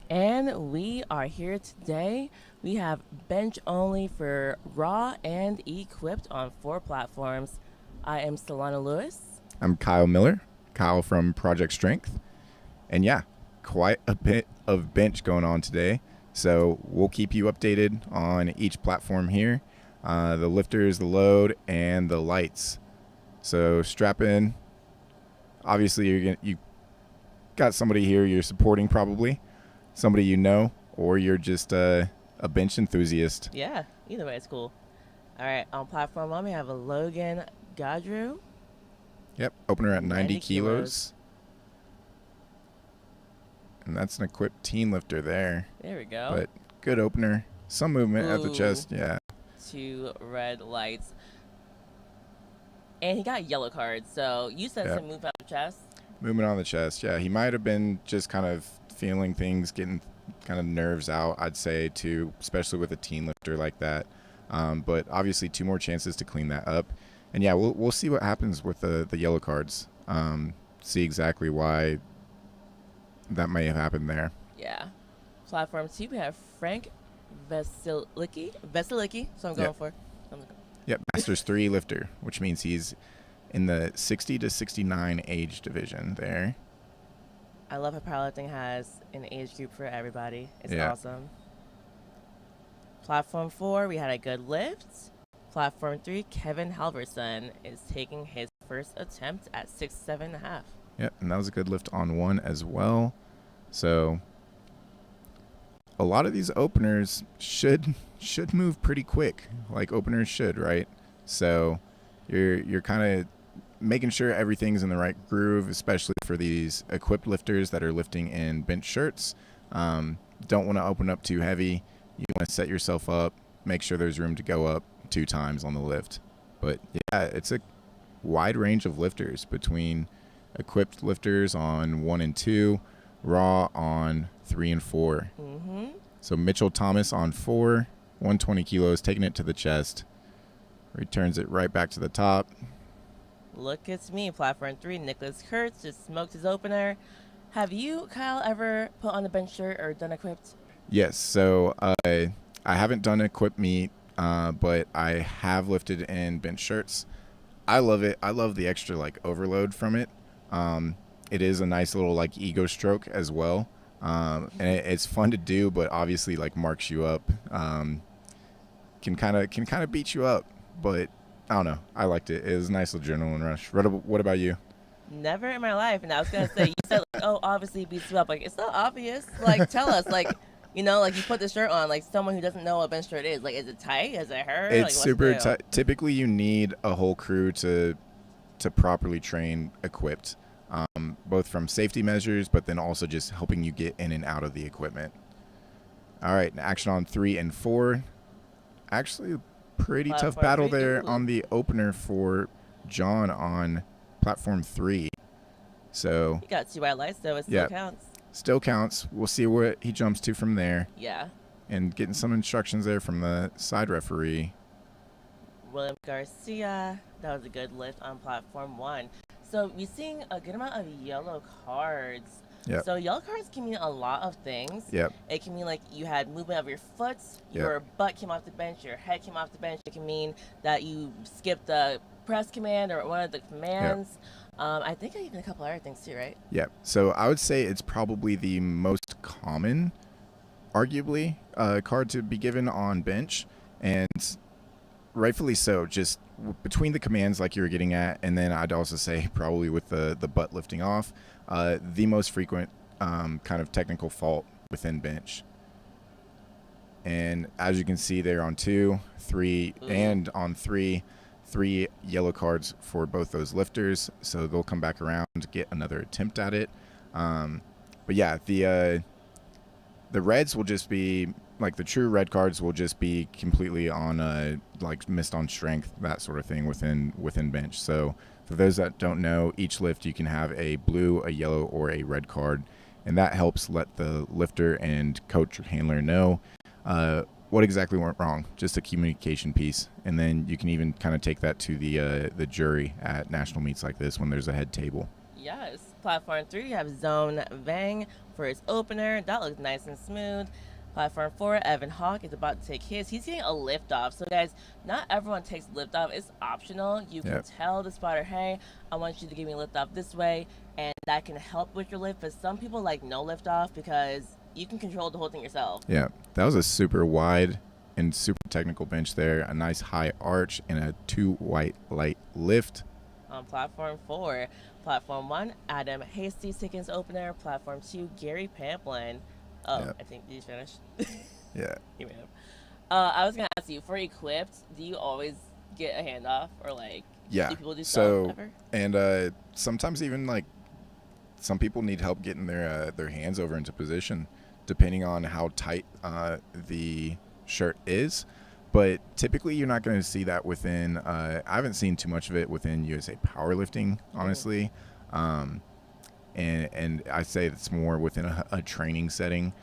And we are here today. We have bench only for raw and equipped on 4 platforms. I am Solana Lewis. I'm Kyle Miller, Kyle from Project Strength. And yeah, quite a bit of bench going on today. So we'll keep you updated on each platform here, the lifters, the load, and the lights. So strap in. Obviously, you got somebody here you're supporting probably, somebody you know, or you're just a bench enthusiast. Yeah, either way, it's cool. All right, on platform 1, we have a Logan Gadru. Yep, opener at 90 kilos. kilos. And that's an equipped teen lifter there. There we go. But good opener. Some movement at the chest, yeah. 2 red lights. And he got yellow cards, so you said some movement on the chest. Movement on the chest, yeah. He might have been just kind of feeling things, getting kind of nerves out, I'd say, too, especially with a teen lifter like that. But obviously 2 more chances to clean that up. And yeah, we'll see what happens with the yellow cards. See exactly why that may have happened there. Yeah. Platform 2, we have Frank Veselicki, so I'm going for. Yep, Masters 3 lifter, which means he's in the 60 to 69 age division there. I love how powerlifting has an age group for everybody. It's awesome. Platform 4, we had a good lift. Platform 3, Kevin Halverson is taking his first attempt at 67.5. Yep, and that was a good lift on 1 as well. So a lot of these openers should move pretty quick, like openers should, right? So you're kind of making sure everything's in the right groove, especially for these equipped lifters that are lifting in bench shirts. Don't want to open up too heavy. You want to set yourself up, make sure there's room to go up 2 times on the lift. But yeah, it's a wide range of lifters between equipped lifters on 1 and 2, raw on 3 and 4. Mm-hmm. So Mitchell Thomas on 4, 120 kilos, taking it to the chest. Returns it right back to the top. Look at me. Platform 3, Nicholas Kurtz just smoked his opener. Have you, Kyle, ever put on a bench shirt or done equipped? Yes. So I haven't done equipped meet, but I have lifted in bench shirts. I love it. I love the extra overload from it. It is a nice little ego stroke as well. And it's fun to do, but obviously marks you up. Can kind of beat you up, but I don't know. I liked it. It was a nice little adrenaline rush. What about you? Never in my life. And I was gonna say, you said oh, obviously it beats you up. It's not obvious. Tell us. You put the shirt on. Someone who doesn't know what bench shirt is. Is it tight? Does it hurt? It's super tight. Typically, you need a whole crew to properly train equipped. Both from safety measures, but then also just helping you get in and out of the equipment. All right, action on 3 and 4. Actually, pretty tough battle there on the opener for John on platform 3. So he got 2 white lights, though. It still counts. Still counts. We'll see what he jumps to from there. Yeah. And getting some instructions there from the side referee. William Garcia. That was a good lift on platform 1. So we're seeing a good amount of yellow cards. Yep. So yellow cards can mean a lot of things. Yep. It can mean you had movement of your foot, your butt came off the bench, your head came off the bench. It can mean that you skipped the press command or one of the commands. Yep. I think even a couple other things too, right? Yeah. So I would say it's probably the most common, arguably, card to be given on bench, and rightfully so. Just between the commands like you were getting at, and then I'd also say probably with the butt lifting off, the most frequent kind of technical fault within bench. And as you can see there on 2, 3, and on 3 yellow cards for both those lifters, so they'll come back around to get another attempt at it. But yeah, the reds will just be the true red cards will just be completely on missed on strength, that sort of thing within bench. So for those that don't know, each lift you can have a blue, a yellow, or a red card, and that helps let the lifter and coach or handler know what exactly went wrong, just a communication piece. And then you can even kind of take that to the jury at national meets like this when there's a head table. Yes, Platform 3, you have Zone Vang for his opener. That looks nice and smooth. Platform 4, Evan Hawk is about to take his. He's getting a lift off. So, guys, not everyone takes lift off. It's optional. You can tell the spotter, hey, I want you to give me a lift off this way, and that can help with your lift. But some people like no lift off because you can control the whole thing yourself. Yeah, that was a super wide and super technical bench there. A nice high arch and a 2 white light lift. On Platform 4, Platform 1, Adam Hastie's taking his opener. Platform 2, Gary Pamplin. Oh, I think you finished. Yeah. You may have. I was gonna ask you, for equipped, do you always get a handoff, or like, do people do stuff ever? And sometimes even like some people need help getting their hands over into position, depending on how tight the shirt is. But typically, you're not going to see that within. I haven't seen too much of it within USA Powerlifting, honestly. And I say it's more within a training setting,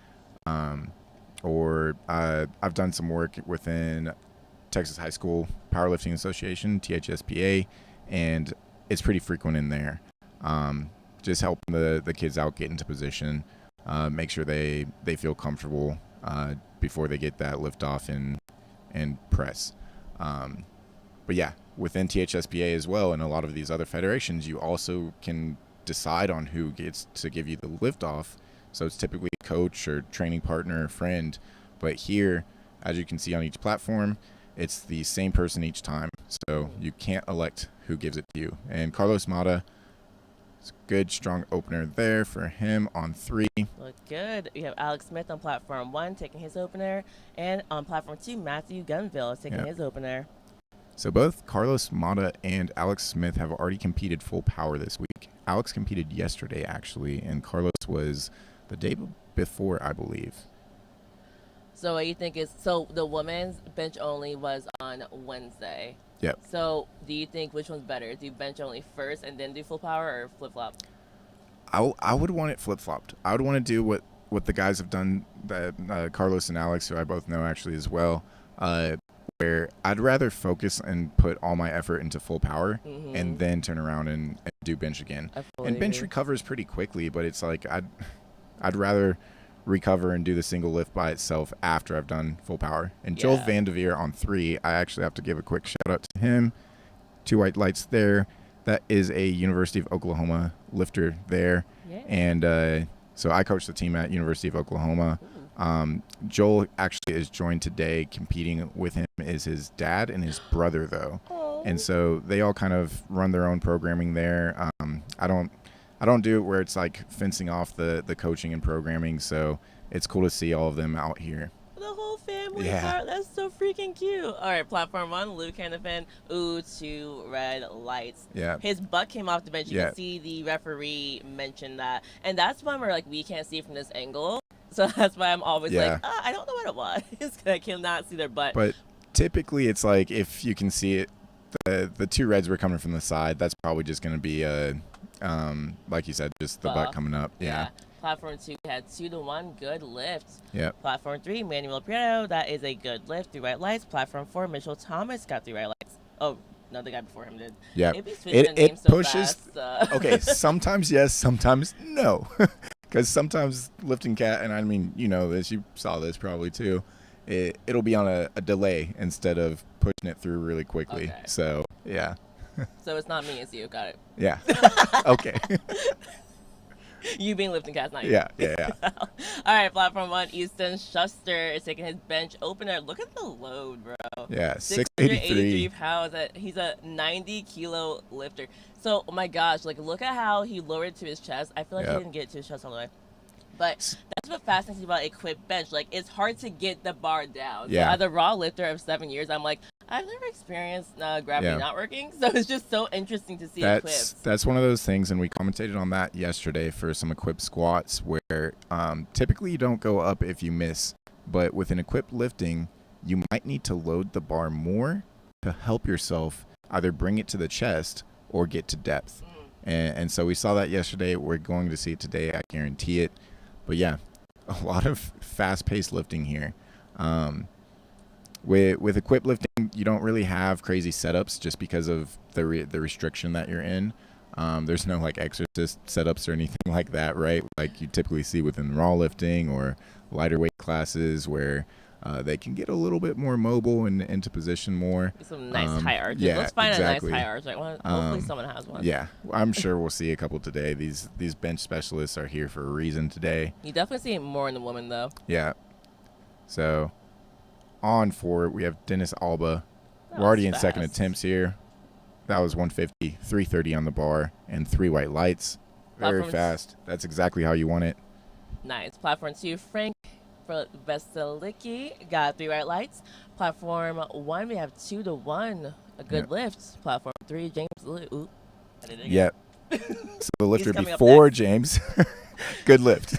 or I've done some work within Texas High School Powerlifting Association, THSPA, and it's pretty frequent in there. Just helping the kids out get into position, make sure they feel comfortable before they get that lift off and press. But yeah, within THSPA as well, and a lot of these other federations, you also can decide on who gets to give you the lift off. So it's typically a coach or training partner or friend. But here, as you can see on each platform, it's the same person each time. So you can't elect who gives it to you. And Carlos Mata, it's a good, strong opener there for him on 3. Look good. We have Alex Smith on Platform 1 taking his opener. And on Platform 2, Matthew Gunville is taking his opener. So both Carlos Mata and Alex Smith have already competed full power this week. Alex competed yesterday, actually, and Carlos was the day before, I believe. So what you think is, so the women's bench only was on Wednesday. Yep. So do you think which one's better? Do bench only first and then do full power, or flip-flop? I would want it flip-flopped. I would want to do what the guys have done, that Carlos and Alex, who I both know actually as well, where I'd rather focus and put all my effort into full power and then turn around and do bench again. And bench recovers pretty quickly, but it's like I'd rather recover and do the single lift by itself after I've done full power. And Joel Vandeveer on 3, I actually have to give a quick shout out to him. 2 white lights there. That is a University of Oklahoma lifter there. Yeah. And so I coach the team at University of Oklahoma. Joel actually is joined today. Competing with him is his dad and his brother, though. Aww. And so they all kind of run their own programming there. I don't do it where it's like fencing off the coaching and programming, so it's cool to see all of them out here. The whole family part. That's so freaking cute. All right, Platform 1, Luke Hannafin. Ooh, 2 red lights. Yeah. His butt came off the bench. You can see the referee mention that. And that's one where like we can't see from this angle. So that's why I'm always like, I don't know what it was, because I cannot see their butt. But typically it's like if you can see it, the 2 reds were coming from the side. That's probably just going to be, like you said, just the butt coming up. Yeah. Platform 2 had 2-1, good lift. Yep. Platform 3, Manuel Prieto, that is a good lift, 3 white lights. Platform 4, Mitchell Thomas got 3 white lights. Oh, no, the guy before him did. Yeah. It so pushes. Fast, Okay, sometimes yes, sometimes no. Because sometimes lifting cat, and I mean, you know this, you saw this probably too, it'll be on a delay instead of pushing it through really quickly. Okay. So, yeah. So it's not me, it's you. Got it. Yeah. Okay. You being lifting cats, not you. Yeah. All right, Platform 1, Easton Schuster is taking his bench opener. Look at the load, bro. Yeah, 683 pounds. He's a 90-kilo lifter. So, oh my gosh, like, look at how he lowered it to his chest. I feel like he didn't get to his chest all the way. But that's what fascinates me about equipped bench. Like, it's hard to get the bar down. Yeah. So as a raw lifter of 7 years, I'm like, I've never experienced gravity not working. So it's just so interesting to see equipped. That's one of those things, and we commentated on that yesterday for some equipped squats where typically you don't go up if you miss. But with an equipped lifting, you might need to load the bar more to help yourself either bring it to the chest or get to depth. And so we saw that yesterday. We're going to see it today. I guarantee it. But yeah, a lot of fast-paced lifting here. With equipped lifting, you don't really have crazy setups just because of the restriction that you're in. There's no like exorcist setups or anything like that, right? Like you typically see within raw lifting or lighter weight classes where they can get a little bit more mobile and into position more. Some nice high arches. Yeah, Let's find exactly. a nice high arch. Like hopefully someone has one. Yeah, I'm sure we'll see a couple today. These bench specialists are here for a reason today. You definitely see it more in the woman though. Yeah. So on for it, we have Dennis Alba. We're already in second attempts here. That was 150, 330 on the bar, and 3 white lights. Very fast. That's exactly how you want it. Nice. Platform 2, Frank Veselicki got 3 white lights. Platform 1, we have 2-1. A good lift. Platform 3, James. Ooh, I did it again. Yep. So the lifter before James. Good lift.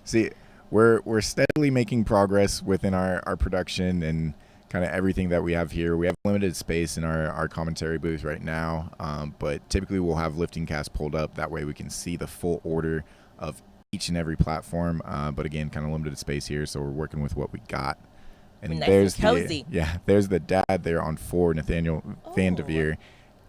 See, we're steadily making progress within our production and kind of everything that we have here. We have limited space in our commentary booth right now, but typically we'll have lifting cast pulled up. That way we can see the full order of each and every platform. But again, kind of limited space here, so we're working with what we got. And nice there's and cozy. there's the dad there on 4, Nathaniel Van Devere.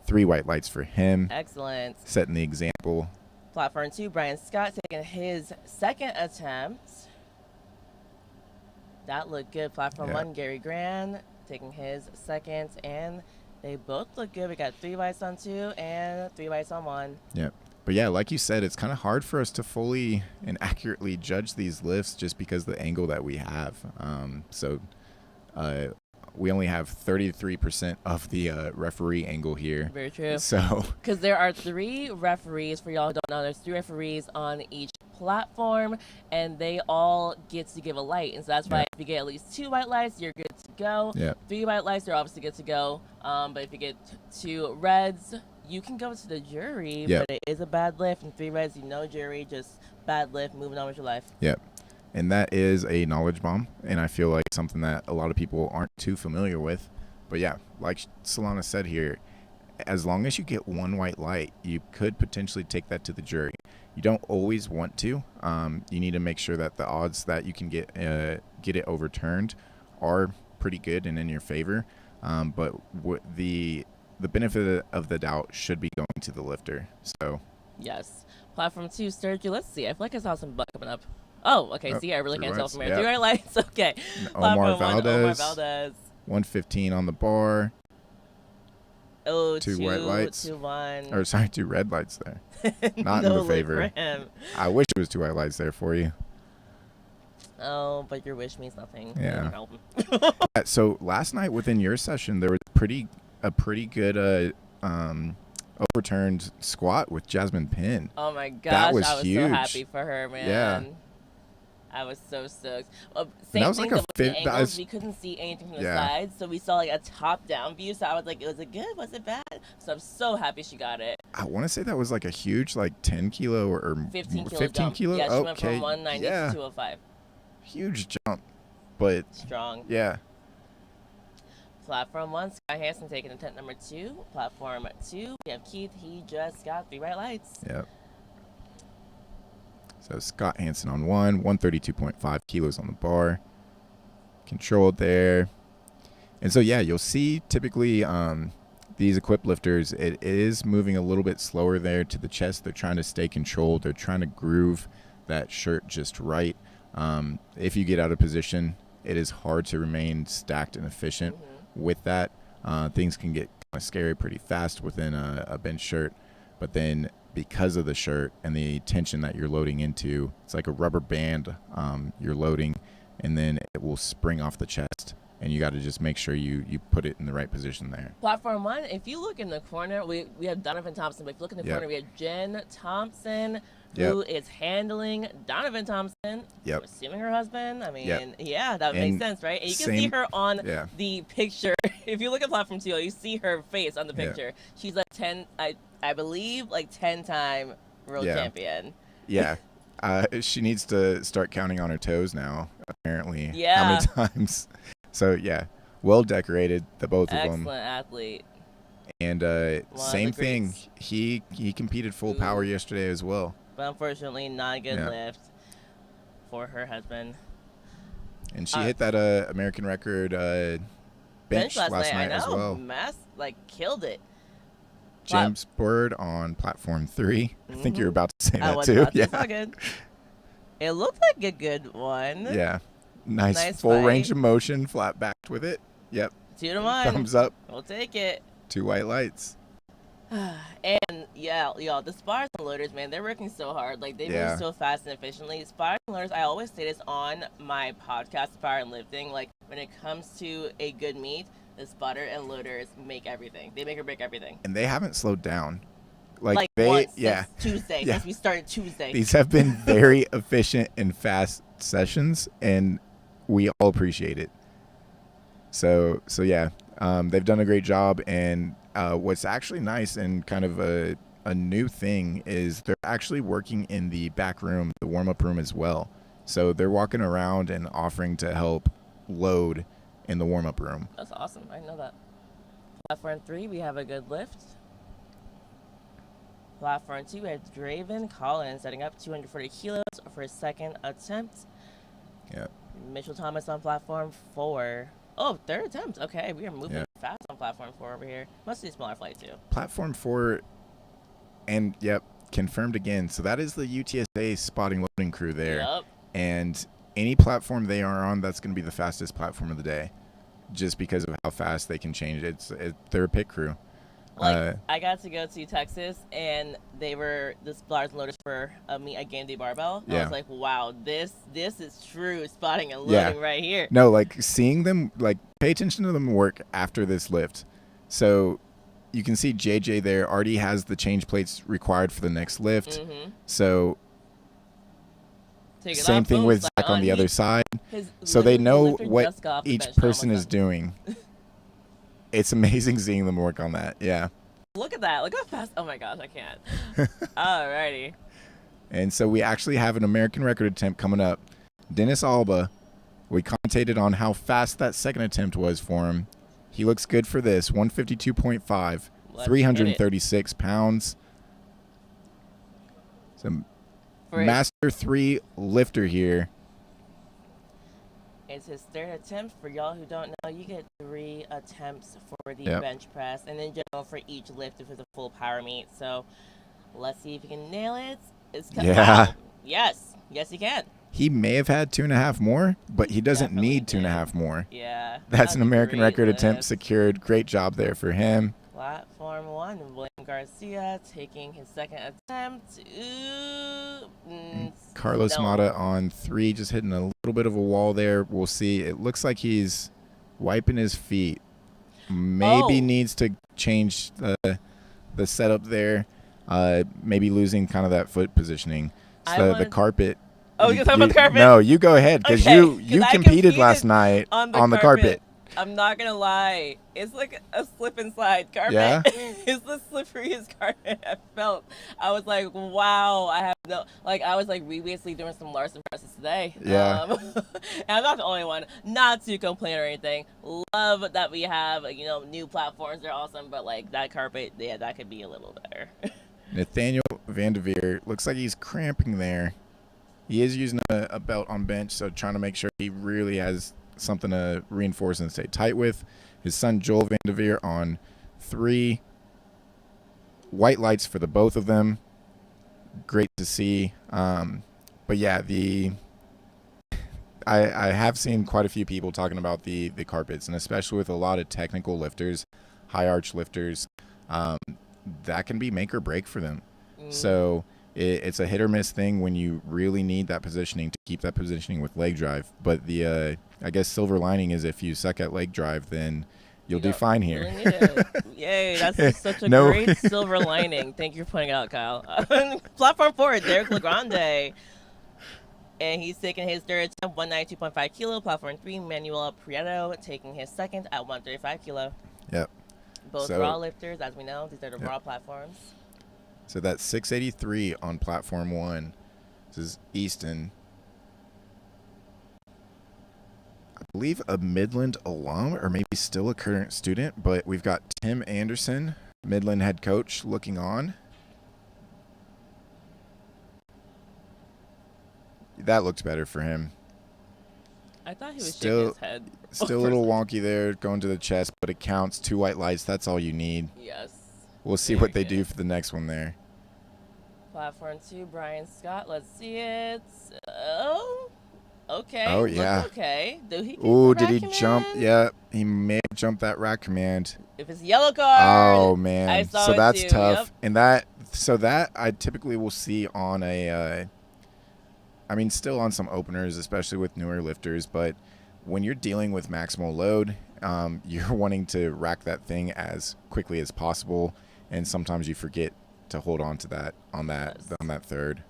3 white lights for him. Excellent. Setting the example. Platform 2, Brian Scott taking his second attempt. That looked good. Platform 1, Gary Grand taking his second, and they both look good. We got 3 whites on 2 and 3 whites on 1. Yeah. But yeah, like you said, it's kind of hard for us to fully and accurately judge these lifts just because of the angle that we have. We only have 33% of the referee angle here. Very true. So, because there are 3 referees, for y'all who don't know, there's 3 referees on each platform, and they all get to give a light. And so that's why if you get at least 2 white lights, you're good to go. 3 white lights, you're obviously good to go. But if you get 2 reds, you can go to the jury, but it is a bad lift. And 3 reds, jury, just bad lift, moving on with your life. Yep. And that is a knowledge bomb, and I feel like something that a lot of people aren't too familiar with. But yeah, like Solana said here, as long as you get 1 white light, you could potentially take that to the jury. You don't always want to. You need to make sure that the odds that you can get it overturned are pretty good and in your favor. But the benefit of the doubt should be going to the lifter. So yes. Platform 2, Sergio. Let's see. I feel like I saw some butt coming up. Oh, okay. See, I really can't tell from here. 3 white lights. Okay. Omar Valdez. 115 on the bar. Oh, 2 white lights. 2-1. Or sorry, 2 red lights there. Not in the favor. I wish it was 2 white lights there for you. Oh, but your wish means nothing. Yeah. So last night within your session, there was a pretty good overturned squat with Jasmine Penn. Oh my gosh, that was I was huge. So happy for her, man. Yeah. I was so stoked. Same that was thing like with the angles. We couldn't see anything from the sides, so we saw like a top-down view. So I was like, was it good? Was it bad? So I'm so happy she got it. I want to say that was like a huge, like 10 kilo or 15 kilo. Yeah, she went from 190 to 205. Huge jump, but strong. Yeah. Platform 1, Sky Hansen taking attempt number 2. Platform 2, we have Keith. He just got 3 white lights. Yep. So Scott Hansen on 1, 132.5 kilos on the bar. Controlled there. And so, yeah, you'll see typically these equipped lifters, it is moving a little bit slower there to the chest. They're trying to stay controlled. They're trying to groove that shirt just right. If you get out of position, it is hard to remain stacked and efficient with that. Things can get kind of scary pretty fast within a bench shirt. But then because of the shirt and the tension that you're loading into, it's like a rubber band you're loading, and then it will spring off the chest. And you got to just make sure you put it in the right position there. Platform 1, if you look in the corner, we have Donovan Thompson. But if you look in the corner, we have Jen Thompson, who is handling Donovan Thompson. Yep. Assuming her husband. I mean, that makes sense, right? And you can see her on the picture. If you look at Platform 2, you see her face on the picture. She's like 10, I believe, like 10-time world champion. Yeah. She needs to start counting on her toes now, apparently. Yeah. How many times? So, yeah, well decorated, the both of them. Excellent athlete. And same thing, he competed full power yesterday as well. But unfortunately, not a good lift for her husband. And she hit that American record bench last night as well. Killed it. James Bird on platform 3. I think you're about to say I that was too. about to. It's all good. It looked like a good one. Yeah. Nice full fight. range of motion, flat backed with it. Yep. 2 to 1. Thumbs up. We'll take it. 2 white lights. And yeah, y'all, the spars and loaders, man, they're working so hard. Like, they move so fast and efficiently. Spars and loaders, I always say this on my podcast, Power and Lifting. Like, when it comes to a good meet, the spotter and loaders make everything. They make or break everything. And they haven't slowed down. Like they, once yeah. since Tuesday, since we started Tuesday. These have been very efficient and fast sessions, and we all appreciate it. So yeah, they've done a great job. And what's actually nice and kind of a new thing is they're actually working in the back room, the warm-up room as well. So they're walking around and offering to help load in the warm-up room. That's awesome. I know that. Platform 3, we have a good lift. Platform 2, we have Draven Collins setting up 240 kilos for his second attempt. Yeah. Mitchell Thomas on platform 4. Oh, third attempt. Okay, we are moving fast on platform 4 over here. Must be a smaller flight too. Platform 4, and confirmed again. So that is the UTSA spotting loading crew there. Yep. And any platform they are on, that's going to be the fastest platform of the day, just because of how fast they can change it. They're a pit crew. Like, I got to go to Texas, and they were the spotters and loaders for a game day barbell. I was like, wow, this is true spotting and loading right here. No, like seeing them, like pay attention to them work after this lift. So you can see JJ there already has the change plates required for the next lift. Mm-hmm. So same thing with Zach on the other side. So they know what each person is doing. It's amazing seeing them work on that. Yeah. Look at that. Look how fast. Oh, my gosh. I can't. Alrighty. And so we actually have an American record attempt coming up. Dennis Alba, we commentated on how fast that second attempt was for him. He looks good for this. 152.5, 336 pounds. So Master 3 lifter here. It's his third attempt. For y'all who don't know, you get 3 attempts for the bench press, and in general for each lift if it's a full power meet. So let's see if he can nail it. Wow. Yes, he can. He may have had 2.5 more, but he doesn't need 2.5 more. Yeah. That's an American record attempt secured. Great job there for him. Platform 1, William Garcia taking his second attempt. Carlos Mata on 3, just hitting a little bit of a wall there. We'll see. It looks like he's wiping his feet. Maybe needs to change the setup there. Maybe losing kind of that foot positioning. So the carpet. Oh, you're talking about the carpet? No, you go ahead, because you competed last night on the carpet. I'm not going to lie. It's like a slip and slide carpet. Yeah? It's the slipperiest carpet I've felt. I was like, wow. I was like previously doing some Larson presses today. Yeah. And I'm not the only one. Not to complain or anything. Love that we have, new platforms. They're awesome. But like that carpet, that could be a little better. Nathaniel Vanderveer looks like he's cramping there. He is using a belt on bench, so trying to make sure he really has something to reinforce and stay tight with. His son Joel Vanderveer on 3. White lights for the both of them. Great to see. But yeah, I have seen quite a few people talking about the carpets, and especially with a lot of technical lifters, high arch lifters, that can be make or break for them. So it's a hit or miss thing when you really need that positioning to keep that positioning with leg drive. But I guess silver lining is if you suck at leg drive, then you'll do fine here. Really need it. Yay, that's such a great silver lining. Thank you for pointing it out, Kyle. Platform 4, Derek Legrande. And he's taking his third attempt, 192.5 kilo. Platform 3, Manuel Prieto taking his second at 135 kilo. Yep. Both raw lifters, as we know. These are the raw platforms. So that's 683 on platform 1. This is Easton. I believe a Midland alum, or maybe still a current student, but we've got Tim Anderson, Midland head coach, looking on. That looks better for him. I thought he was shaking his head. Still a little wonky there, going to the chest, but it counts. 2 white lights, that's all you need. Yes. We'll see what they do for the next one there. Platform 2, Brian Scott. Let's see it. Oh, okay. Oh, yeah. Okay. Did he jump? Yeah, he may have jumped that rack command. If it's yellow card. Oh, man. I saw so that's too. tough. Yep. And that I typically will see on still on some openers, especially with newer lifters. But when you're dealing with maximal load, you're wanting to rack that thing as quickly as possible. And sometimes you forget to hold on to that on that third.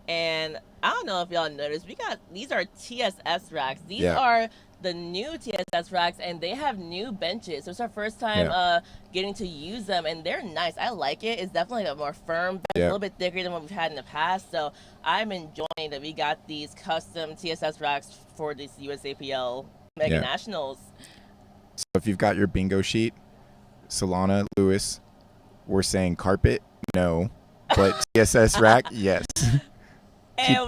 And I don't know if y'all noticed, these are TSS racks. These are the new TSS racks, and they have new benches. So it's our first time getting to use them, and they're nice. I like it. It's definitely a more firm bench, a little bit thicker than what we've had in the past. So I'm enjoying that we got these custom TSS racks for this USAPL Mega Nationals. So if you've got your bingo sheet, Solana, Lewis, we're saying carpet, no, but TSS rack, yes.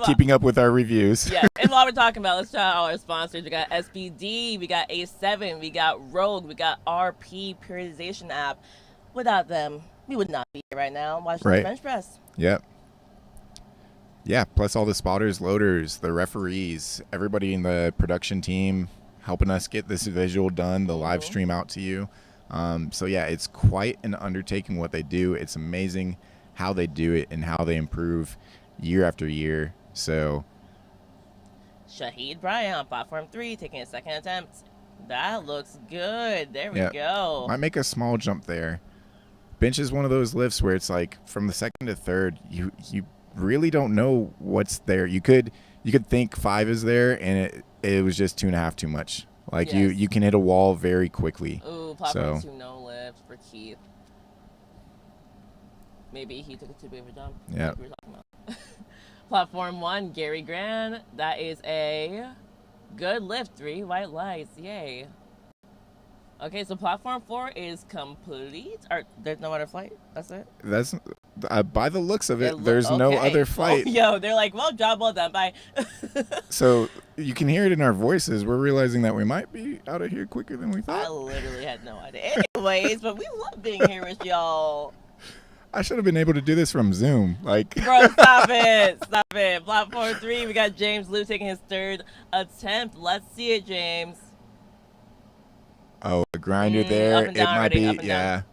Keeping up with our reviews. Yeah, and while we're talking about, let's shout out all our sponsors. We got SPD, we got A7, we got Rogue, we got RP Periodization app. Without them, we would not be here right now watching the bench press. Yep. Yeah, plus all the spotters, loaders, the referees, everybody in the production team helping us get this visual done, the live stream out to you. So yeah, it's quite an undertaking what they do. It's amazing how they do it and how they improve year after year. So Shahid Bryan on platform 3 taking a second attempt. That looks good. There we go. Might make a small jump there. Bench is one of those lifts where it's like from the second to third, you really don't know what's there. You could think 5 is there, and it was just 2.5 too much. Like you can hit a wall very quickly. Ooh, platform 2 no lift for Keith. Maybe he took a too big of a jump. Yeah. Like we were talking about. Platform 1, Gary Grand. That is a good lift. 3 white lights. Yay. Okay, so platform 4 is complete. Or there's no other flight. That's it. That's by the looks of it. There's no other flight. Oh, yo, they're like, well, job well done. Bye. So you can hear it in our voices. We're realizing that we might be out of here quicker than we thought. I literally had no idea. Anyways, but we love being here with y'all. I should have been able to do this from Zoom. Like, bro, stop it. Stop it. Platform 3, we got James Liu taking his third attempt. Let's see it, James. Oh, a grinder there. It might be, yeah.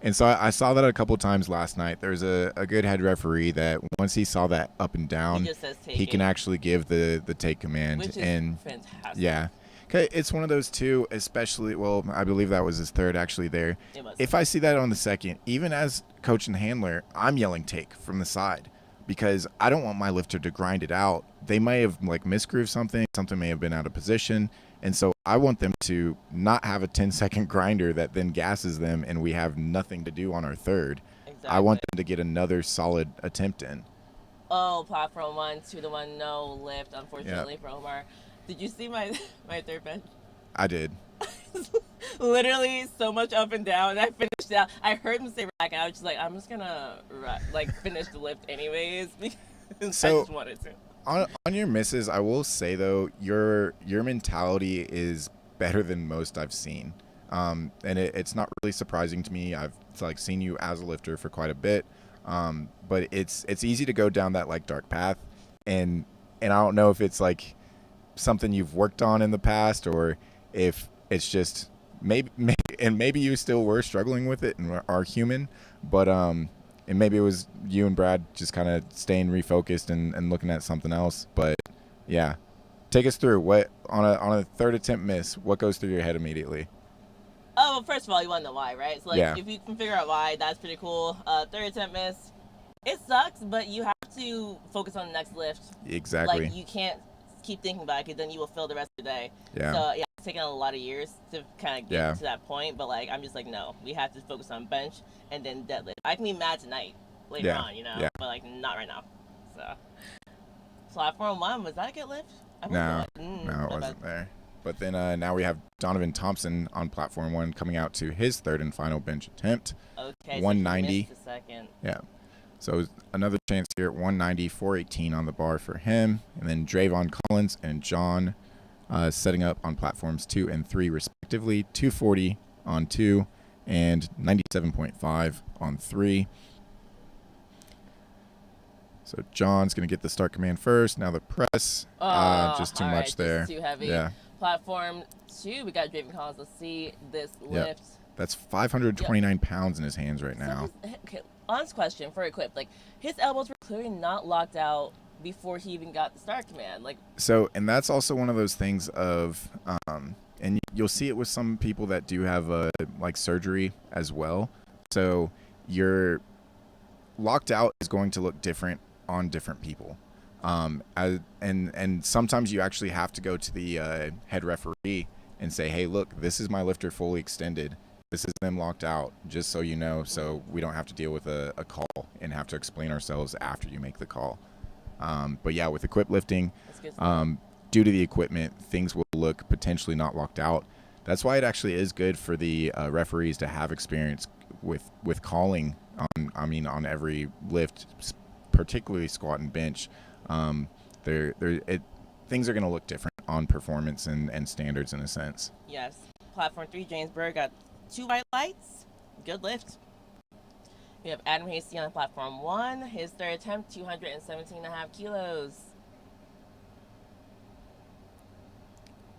And so I saw that a couple times last night. There's a good head referee that once he saw that up and down, he can actually give the take command. Which is fantastic. Yeah. Okay, it's one of those two, especially, well, I believe that was his third actually there. If I see that on the second, even as coach and handler, I'm yelling take from the side because I don't want my lifter to grind it out. They may have like misgrooved something may have been out of position. And so I want them to not have a 10-second grinder that then gasses them and we have nothing to do on our third. Exactly. I want them to get another solid attempt in. Oh, platform 1, 2 to 1, no lift, unfortunately, for Omar. Did you see my third bench? I did. Literally so much up and down. And I finished out. I heard him say rack, and I was just like, I'm just gonna finish the lift anyways because so, I just wanted to. On your misses, I will say though, your mentality is better than most I've seen, and it's not really surprising to me. I've seen you as a lifter for quite a bit, but it's easy to go down that like dark path, and I don't know if it's like something you've worked on in the past or if it's just maybe you still were struggling with it and are human, but and maybe it was you and Brad just kind of staying refocused and looking at something else. But yeah, take us through what on a third attempt miss, what goes through your head immediately? Oh, well, first of all, you want to know why, right? So if you can figure out why, that's pretty cool. Third attempt miss, it sucks, but you have to focus on the next lift. Exactly. Like you can't keep thinking about it because then you will fail the rest of the day. Yeah. So yeah, it's taken a lot of years to kind of get to that point, but like I'm just like, no, we have to focus on bench and then deadlift. I can be mad tonight later on, but like not right now. So platform 1, was that a good lift? No, it wasn't there. But then now we have Donovan Thompson on platform 1 coming out to his third and final bench attempt. Okay, 190. So he missed a second. Yeah. So another chance here at 190, 418 on the bar for him. And then Drayvon Collins and John setting up on platforms 2 and 3 respectively, 240 on 2 and 97.5 on 3. So John's going to get the start command first. Now the press. Just too much there. Too heavy. Yeah. Platform 2, we got Draven Collins. Let's see this lift. That's 529 pounds in his hands right now. Okay, honest question for equip. Like, his elbows were clearly not locked out before he even got the start command. And that's also one of those things of, and you'll see it with some people that do have surgery as well. So your locked out is going to look different on different people. And sometimes you actually have to go to the head referee and say, hey, look, this is my lifter fully extended. This is them locked out, just so you know, so we don't have to deal with a call and have to explain ourselves after you make the call. But yeah, with equip lifting, due to the equipment, things will look potentially not locked out. That's why it actually is good for the referees to have experience with calling on every lift, particularly squat and bench. Things are going to look different on performance and standards in a sense. Yes. Platform 3, James Berg got 2 white lights. Good lift. We have Adam Hasty on platform 1. His third attempt, 217.5 kilos.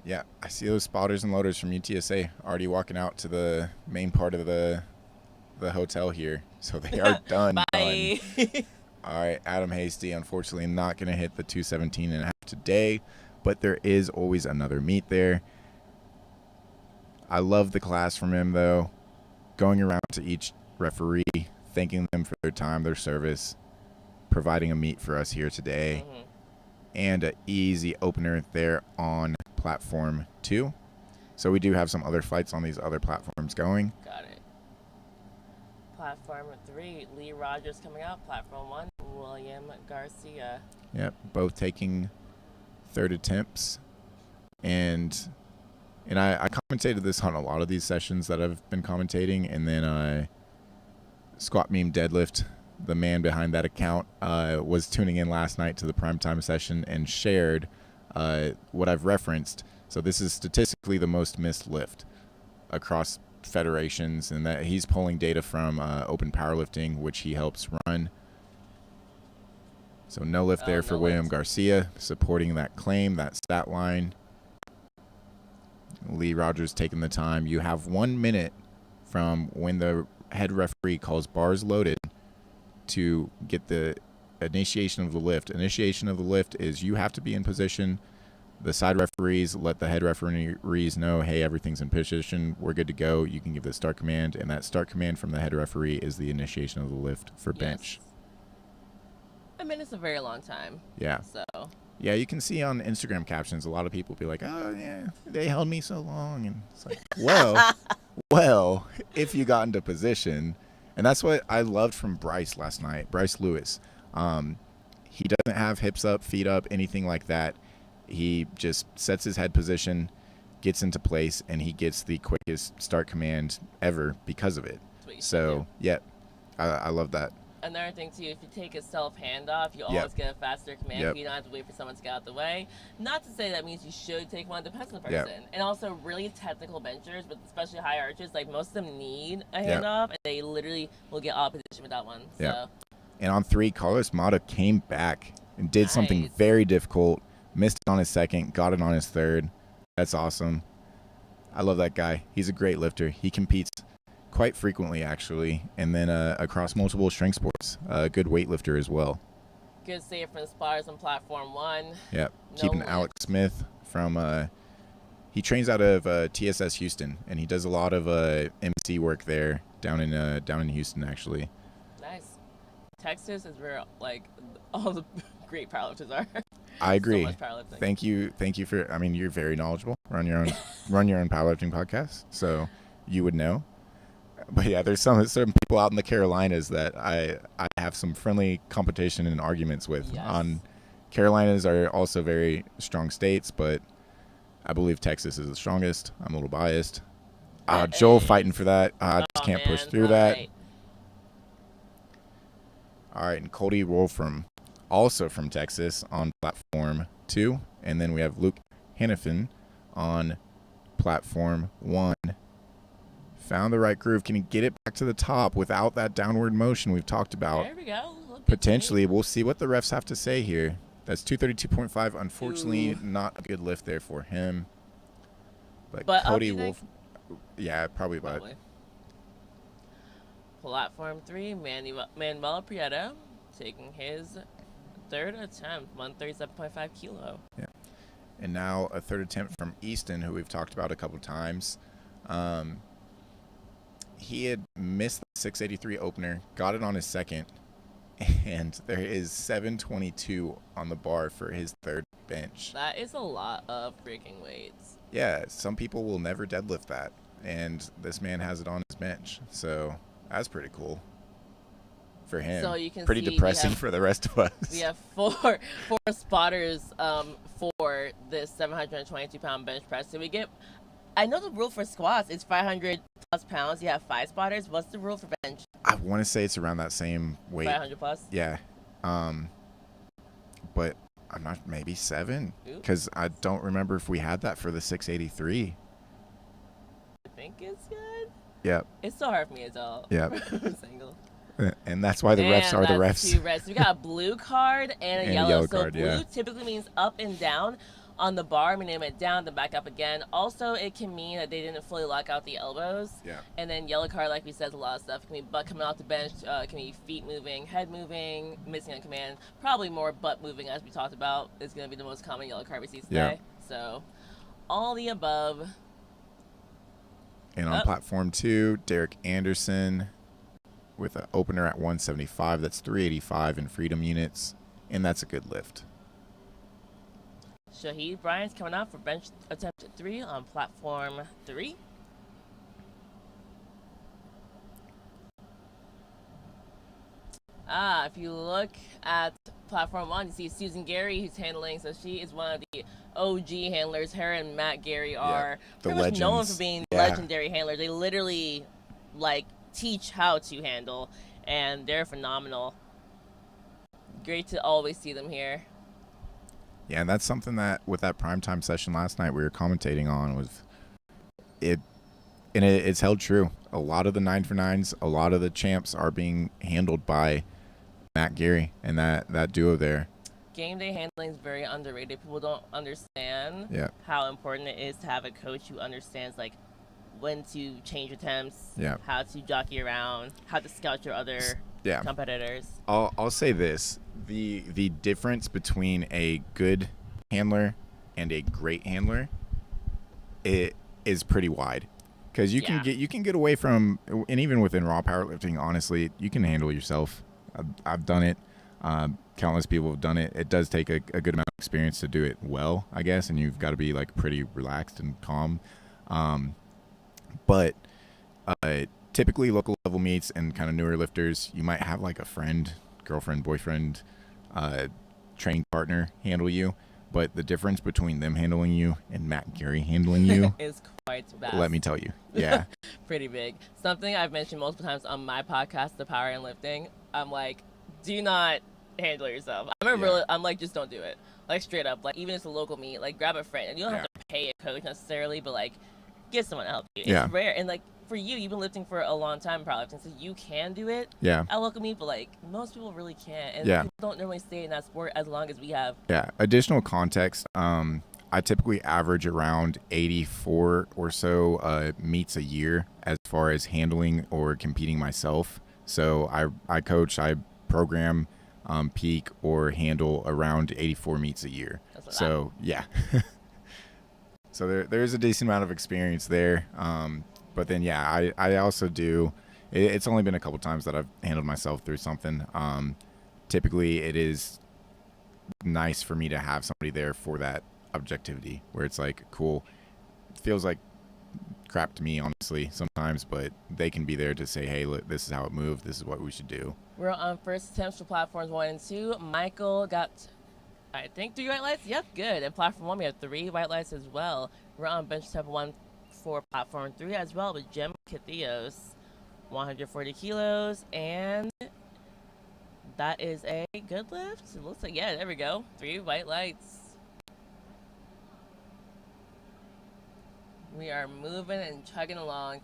Yeah, I see those spotters and loaders from UTSA already walking out to the main part of the hotel here. So they are done. Bye. All right, Adam Hasty, unfortunately not going to hit the 217.5 today, but there is always another meet there. I love the class from him, though. Going around to each referee, thanking them for their time, their service, providing a meet for us here today, and an easy opener there on platform 2. So we do have some other fights on these other platforms going. Got it. Platform 3, Lee Rogers coming out. Platform 1, William Garcia. Yep, both taking third attempts. And I commentated this on a lot of these sessions that I've been commentating. And then Squat Meme Deadlift, the man behind that account, was tuning in last night to the primetime session and shared what I've referenced. So this is statistically the most missed lift across federations, and that he's pulling data from Open Powerlifting, which he helps run. So no lift there for William Garcia, supporting that claim, that stat line. Lee Rogers taking the time. You have 1 minute from when the head referee calls bars loaded to get the initiation of the lift. Initiation of the lift is you have to be in position. The side referees let the head referees know, hey, everything's in position. We're good to go. You can give the start command, and that start command from the head referee is the initiation of the lift for bench. I mean, it's a very long time. Yeah. So. Yeah, you can see on Instagram captions, a lot of people be like, oh, yeah, they held me so long. And it's like, well, if you got into position. And that's what I loved from Bryce last night, Bryce Lewis. He doesn't have hips up, feet up, anything like that. He just sets his head position, gets into place, and he gets the quickest start command ever because of it. So, yeah, I love that. Another thing, too, if you take a self handoff, you always get a faster command. You don't have to wait for someone to get out the way. Not to say that means you should take one, depends on the person. And also, really technical benchers, but especially high archers, like most of them need a handoff, and they literally will get out of position without one. So. And on 3, Carlos Mata came back and did something very difficult, missed it on his second, got it on his third. That's awesome. I love that guy. He's a great lifter. He competes quite frequently, actually, and then across multiple strength sports. A good weightlifter as well. Good save from the spotters on platform 1. Yep. Keeping Alex Smith from he trains out of TSS Houston, and he does a lot of MC work there down in Houston, actually. Nice. Texas is where like all the great powerlifters are. I agree. So much powerlifting. Thank you for. I mean, you're very knowledgeable. Run your own powerlifting podcast, so you would know. But yeah, there's some people out in the Carolinas that I have some friendly competition and arguments with. On Carolinas are also very strong states, but I believe Texas is the strongest. I'm a little biased. Joel fighting for that. I just can't push through that. All right, and Cody Wolfram, also from Texas, on platform 2. And then we have Luke Hannafin on platform 1. Found the right groove. Can he get it back to the top without that downward motion we've talked about? There we go. Potentially. We'll see what the refs have to say here. That's 232.5. Unfortunately, not a good lift there for him. But Cody Wolf, yeah, probably. Platform 3, Manuel Prieto taking his third attempt, 137.5 kilo. Yeah. And now a third attempt from Easton, who we've talked about a couple times. He had missed the 683 opener, got it on his second, and there is 722 on the bar for his third bench. That is a lot of freaking weights. Yeah, some people will never deadlift that, and this man has it on his bench. So that's pretty cool for him. So you can pretty see depressing for the rest of us. We have four spotters for this 722-pound bench press. So we get, I know the rule for squats is 500 plus pounds. You have 5 spotters. What's the rule for bench? I want to say it's around that same weight. 500 plus? Yeah. But I'm not, maybe 7. Because I don't remember if we had that for the 683. I think it's good. Yep. It's so hard for me as well. Yep. Single. And that's why the refs are the refs. 2 refs. We got a blue card and a yellow. So card, blue typically means up and down on the bar, meaning it went down, then back up again. Also, it can mean that they didn't fully lock out the elbows. Yeah. And then yellow card, like we said, a lot of stuff. It can be butt coming off the bench, it can be feet moving, head moving, missing on command. Probably more butt moving, as we talked about, is going to be the most common yellow card we see today. Yeah. So, all the above. And on platform 2, Derek Anderson with an opener at 175. That's 385 in freedom units, and that's a good lift. Shahid Bryant's coming out for bench attempt 3 on platform 3. If you look at platform 1, you see Susan Gary, who's handling. So she is one of the OG handlers. Her and Matt Gary are pretty much known for being legendary handlers. They literally teach how to handle, and they're phenomenal. Great to always see them here. Yeah, and that's something that with that primetime session last night we were commentating on was it, and it's held true. A lot of the 9-for-9s, a lot of the champs are being handled by Matt Gary and that duo there. Game day handling is very underrated. People don't understand how important it is to have a coach who understands when to change attempts, how to jockey around, how to scout your other competitors. I'll say this. The difference between a good handler and a great handler, it is pretty wide, because you can get away from, and even within raw powerlifting, honestly, you can handle yourself. I've done it. Countless people have done it. It does take a good amount of experience to do it well, I guess, and you've got to be pretty relaxed and calm. But typically local level meets and kind of newer lifters, you might have a friend, girlfriend, boyfriend, training partner handle you. But the difference between them handling you and Matt Gary handling you is quite vast. Let me tell you. Yeah. Pretty big. Something I've mentioned multiple times on my podcast, The Power and Lifting. I'm do not handle yourself. I remember I'm just don't do it. Straight up. Even if it's a local meet, grab a friend. And you don't have to pay a coach necessarily, but get someone to help you. It's rare. And for you, you've been lifting for a long time, probably, so you can do it. Yeah. At local meet, but most people really can't. And people don't normally stay in that sport as long as we have. Yeah. Additional context. I typically average around 84 or so meets a year as far as handling or competing myself. So I coach, I program, peak or handle around 84 meets a year. So yeah. So there's a decent amount of experience there. But then, I also do, it's only been a couple times that I've handled myself through something. Typically it is nice for me to have somebody there for that objectivity where it's cool. It feels like crap to me, honestly, sometimes, but they can be there to say, hey, look, this is how it moved. This is what we should do. We're on first attempts for platforms 1 and 2. Michael got, I think, 3 white lights. Yep, good. And platform 1, we have 3 white lights as well. We're on bench step 1 for platform 3 as well with Jim Cathios, 140 kilos, and that is a good lift. It looks like, there we go. 3 white lights. We are moving and chugging along.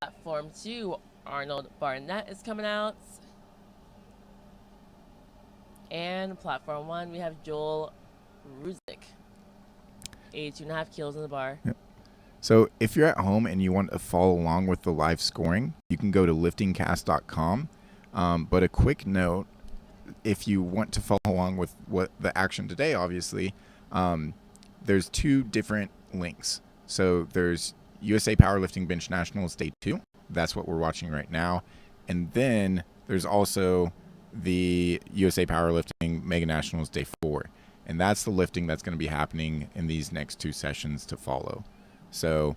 Platform 2, Arnold Barnett is coming out. And platform 1, we have Joel Ruzic, 82.5 kilos in the bar. Yep. So if you're at home and you want to follow along with the live scoring, you can go to liftingcast.com. But a quick note, if you want to follow along with what the action today, obviously, there's 2 different links. So there's USA Powerlifting Bench Nationals Day 2. That's what we're watching right now. And then there's also the USA Powerlifting Mega Nationals Day 4. And that's the lifting that's going to be happening in these next 2 sessions to follow. So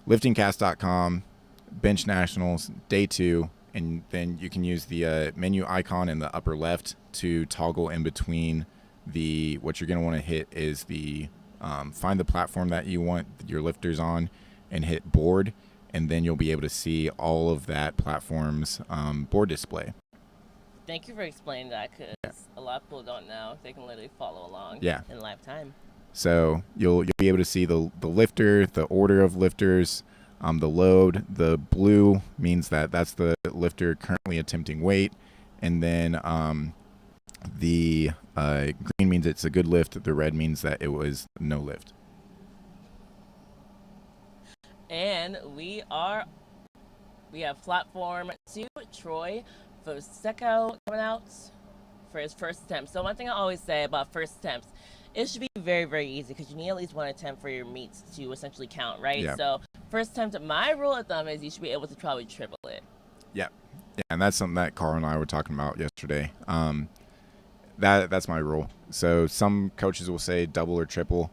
liftingcast.com, Bench Nationals Day 2, and then you can use the menu icon in the upper left to toggle in between what you're going to want to hit is the find the platform that you want your lifters on and hit board, and then you'll be able to see all of that platform's board display. Thank you for explaining that, because a lot of people don't know. They can literally follow along in live time. So you'll be able to see the lifter, the order of lifters, the load. The blue means that that's the lifter currently attempting weight, and then the green means it's a good lift. The red means that it was no lift. And we have platform 2, Troy Foseco coming out for his first attempt. So one thing I always say about first attempts, it should be very, very easy because you need at least 1 attempt for your meets to essentially count, right? Yeah. So first attempt, my rule of thumb is you should be able to probably triple it. Yeah, and that's something that Carl and I were talking about yesterday. That's my rule. So some coaches will say double or triple,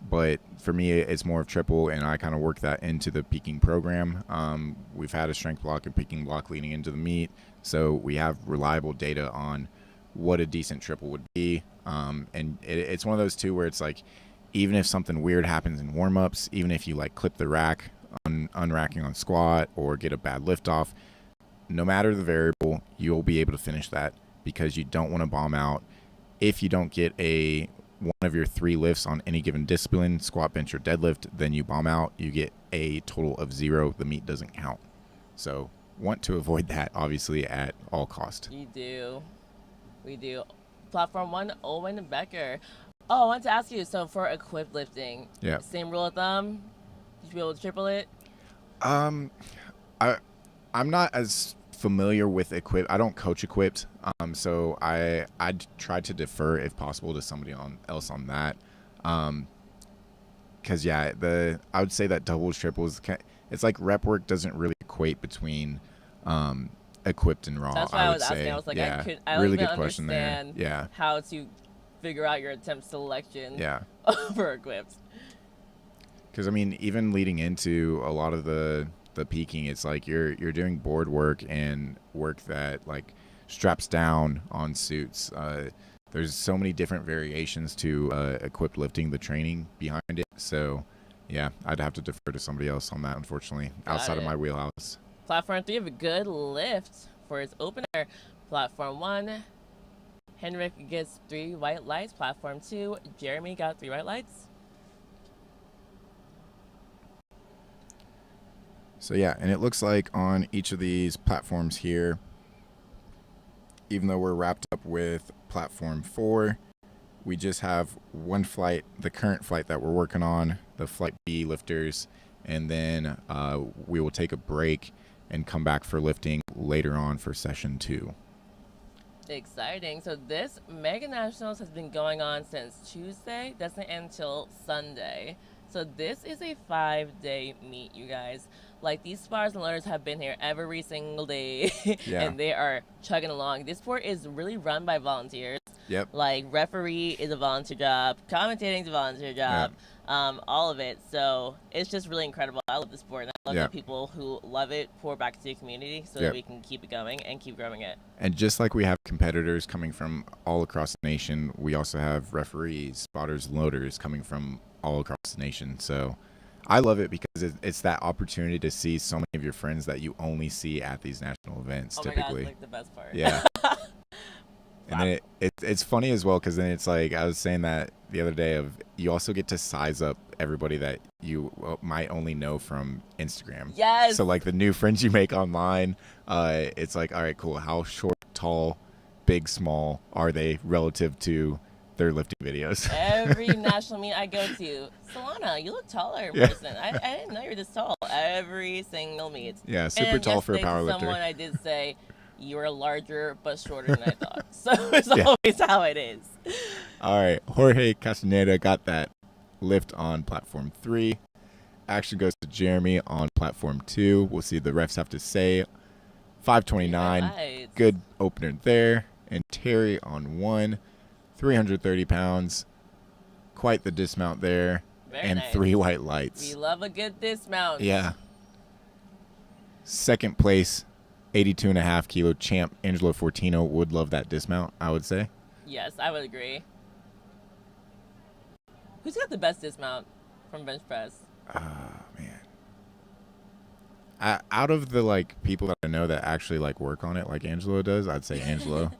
but for me it's more of triple, and I kind of work that into the peaking program. We've had a strength block and peaking block leading into the meet, so we have reliable data on what a decent triple would be. And it's one of those too where it's like, even if something weird happens in warm-ups, even if you like clip the rack unracking on squat or get a bad lift off, no matter the variable, you'll be able to finish that, because you don't want to bomb out. If you don't get one of your 3 lifts on any given discipline, squat, bench, or deadlift, then you bomb out. You get a total of 0. The meet doesn't count. So want to avoid that, obviously, at all cost. You do. We do. Platform 1, Owen Becker. Oh, I wanted to ask you, so for equipped lifting, same rule of thumb? You should be able to triple it? I'm not as familiar with equipped. I don't coach equipped, so I'd try to defer if possible to somebody else on that, because I would say that doubles, triples, it's like rep work doesn't really equate between equipped and raw. That's why I was asking. I was like, I don't really even good question there. understand how to figure out your attempt selection for equipped. Because I mean, even leading into a lot of the peaking, it's like you're doing board work and work that like straps down on suits. There's so many different variations to equipped lifting, the training behind it. So yeah, I'd have to defer to somebody else on that, unfortunately, outside of my wheelhouse. Platform 3 have a good lift for his opener. Platform 1, Henrik gets 3 white lights. Platform 2, Jeremy got 3 white lights. So yeah, and it looks like on each of these platforms here, even though we're wrapped up with platform 4, we just have one flight, the current flight that we're working on, the flight B lifters, and then we will take a break and come back for lifting later on for session 2. Exciting. So this Mega Nationals has been going on since Tuesday. Doesn't end until Sunday. So this is a 5-day meet, you guys. Like, these spotters and learners have been here every single day, and they are chugging along. This sport is really run by volunteers. Yep. Like, referee is a volunteer job, commentating is a volunteer job, all of it. So it's just really incredible. I love the sport, and I love that people who love it pour back to the community so that we can keep it going and keep growing it. And just like we have competitors coming from all across the nation, we also have referees, spotters, and loaders coming from all across the nation. So I love it because it's that opportunity to see so many of your friends that you only see at these national events typically. My God, it's like the best part. Yeah. And then it's funny as well, because then it's like, I was saying that the other day, of you also get to size up everybody that you might only know from Instagram. Yes. So like the new friends you make online, it's like, all right, cool. How short, tall, big, small are they relative to their lifting videos? Every national meet I go to, Solana, you look taller in person. I didn't know you were this tall. Every single meet. Yeah, super tall for a powerlifter. Someone I did say, you are larger but shorter than I thought. So it's always how it is. All right, Jorge Castaneda got that lift on platform 3. Action goes to Jeremy on platform 2. We'll see the refs have to say. 529, good opener there. And Terry on 1, 330 pounds. Quite the dismount there. Very nice. 3 white lights. We love a good dismount. Yeah. Second place, 82.5 kilo champ Angelo Fortino would love that dismount, I would say. Yes, I would agree. Who's got the best dismount from bench press? Oh, man. Out of the like people that I know that actually like work on it like Angelo does, I'd say Angelo.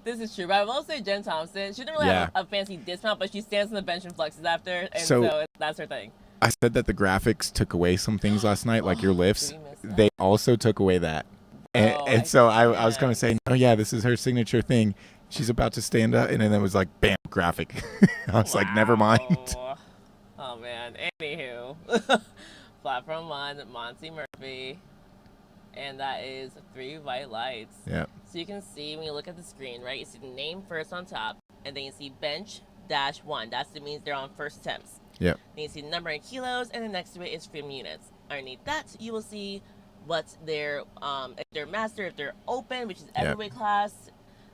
This is true, but I will say Jen Thompson. She didn't really have a fancy dismount, but she stands on the bench and flexes after, and so that's her thing. I said that the graphics took away some things last night, like your lifts. They also took away that. And so I was going to say, oh, yeah, this is her signature thing. She's about to stand up, and then it was like, bam, graphic. I was like, never mind. Oh, man. Anywho, platform 1, Monty Murphy. And that is 3 white lights. Yeah. So you can see when you look at the screen, right? You see the name first on top, and then you see bench-1. That means they're on first attempts. Yep. Then you see the number in kilos, and then next to it is frame units. Underneath that, you will see what's their if they're master, if they're open, which is every weight class.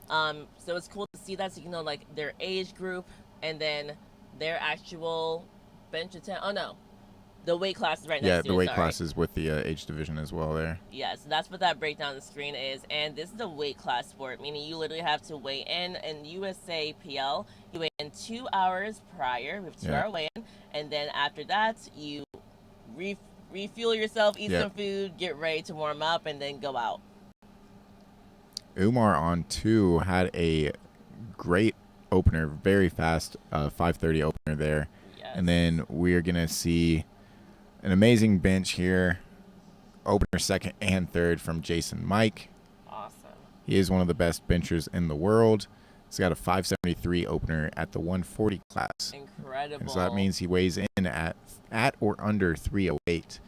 So it's cool to see that, so you can know like their age group and then their actual bench attempt. Oh no, the weight class is right next to it. Yeah, the weight classes with the age division as well there. Yeah, so that's what that breakdown on the screen is. And this is the weight class sport, meaning you literally have to weigh in USA PL. You weigh in 2 hours prior with 2-hour weigh-in, and then after that you refuel yourself, eat some food, get ready to warm up, and then go out. Umar on 2 had a great opener, very fast 5:30 opener there. Yes. And then we are going to see an amazing bench here. Opener second and third from Jason Mike. Awesome. He is one of the best benchers in the world. He's got a 573 opener at the 140 class. Incredible. And so that means he weighs in at or under 308.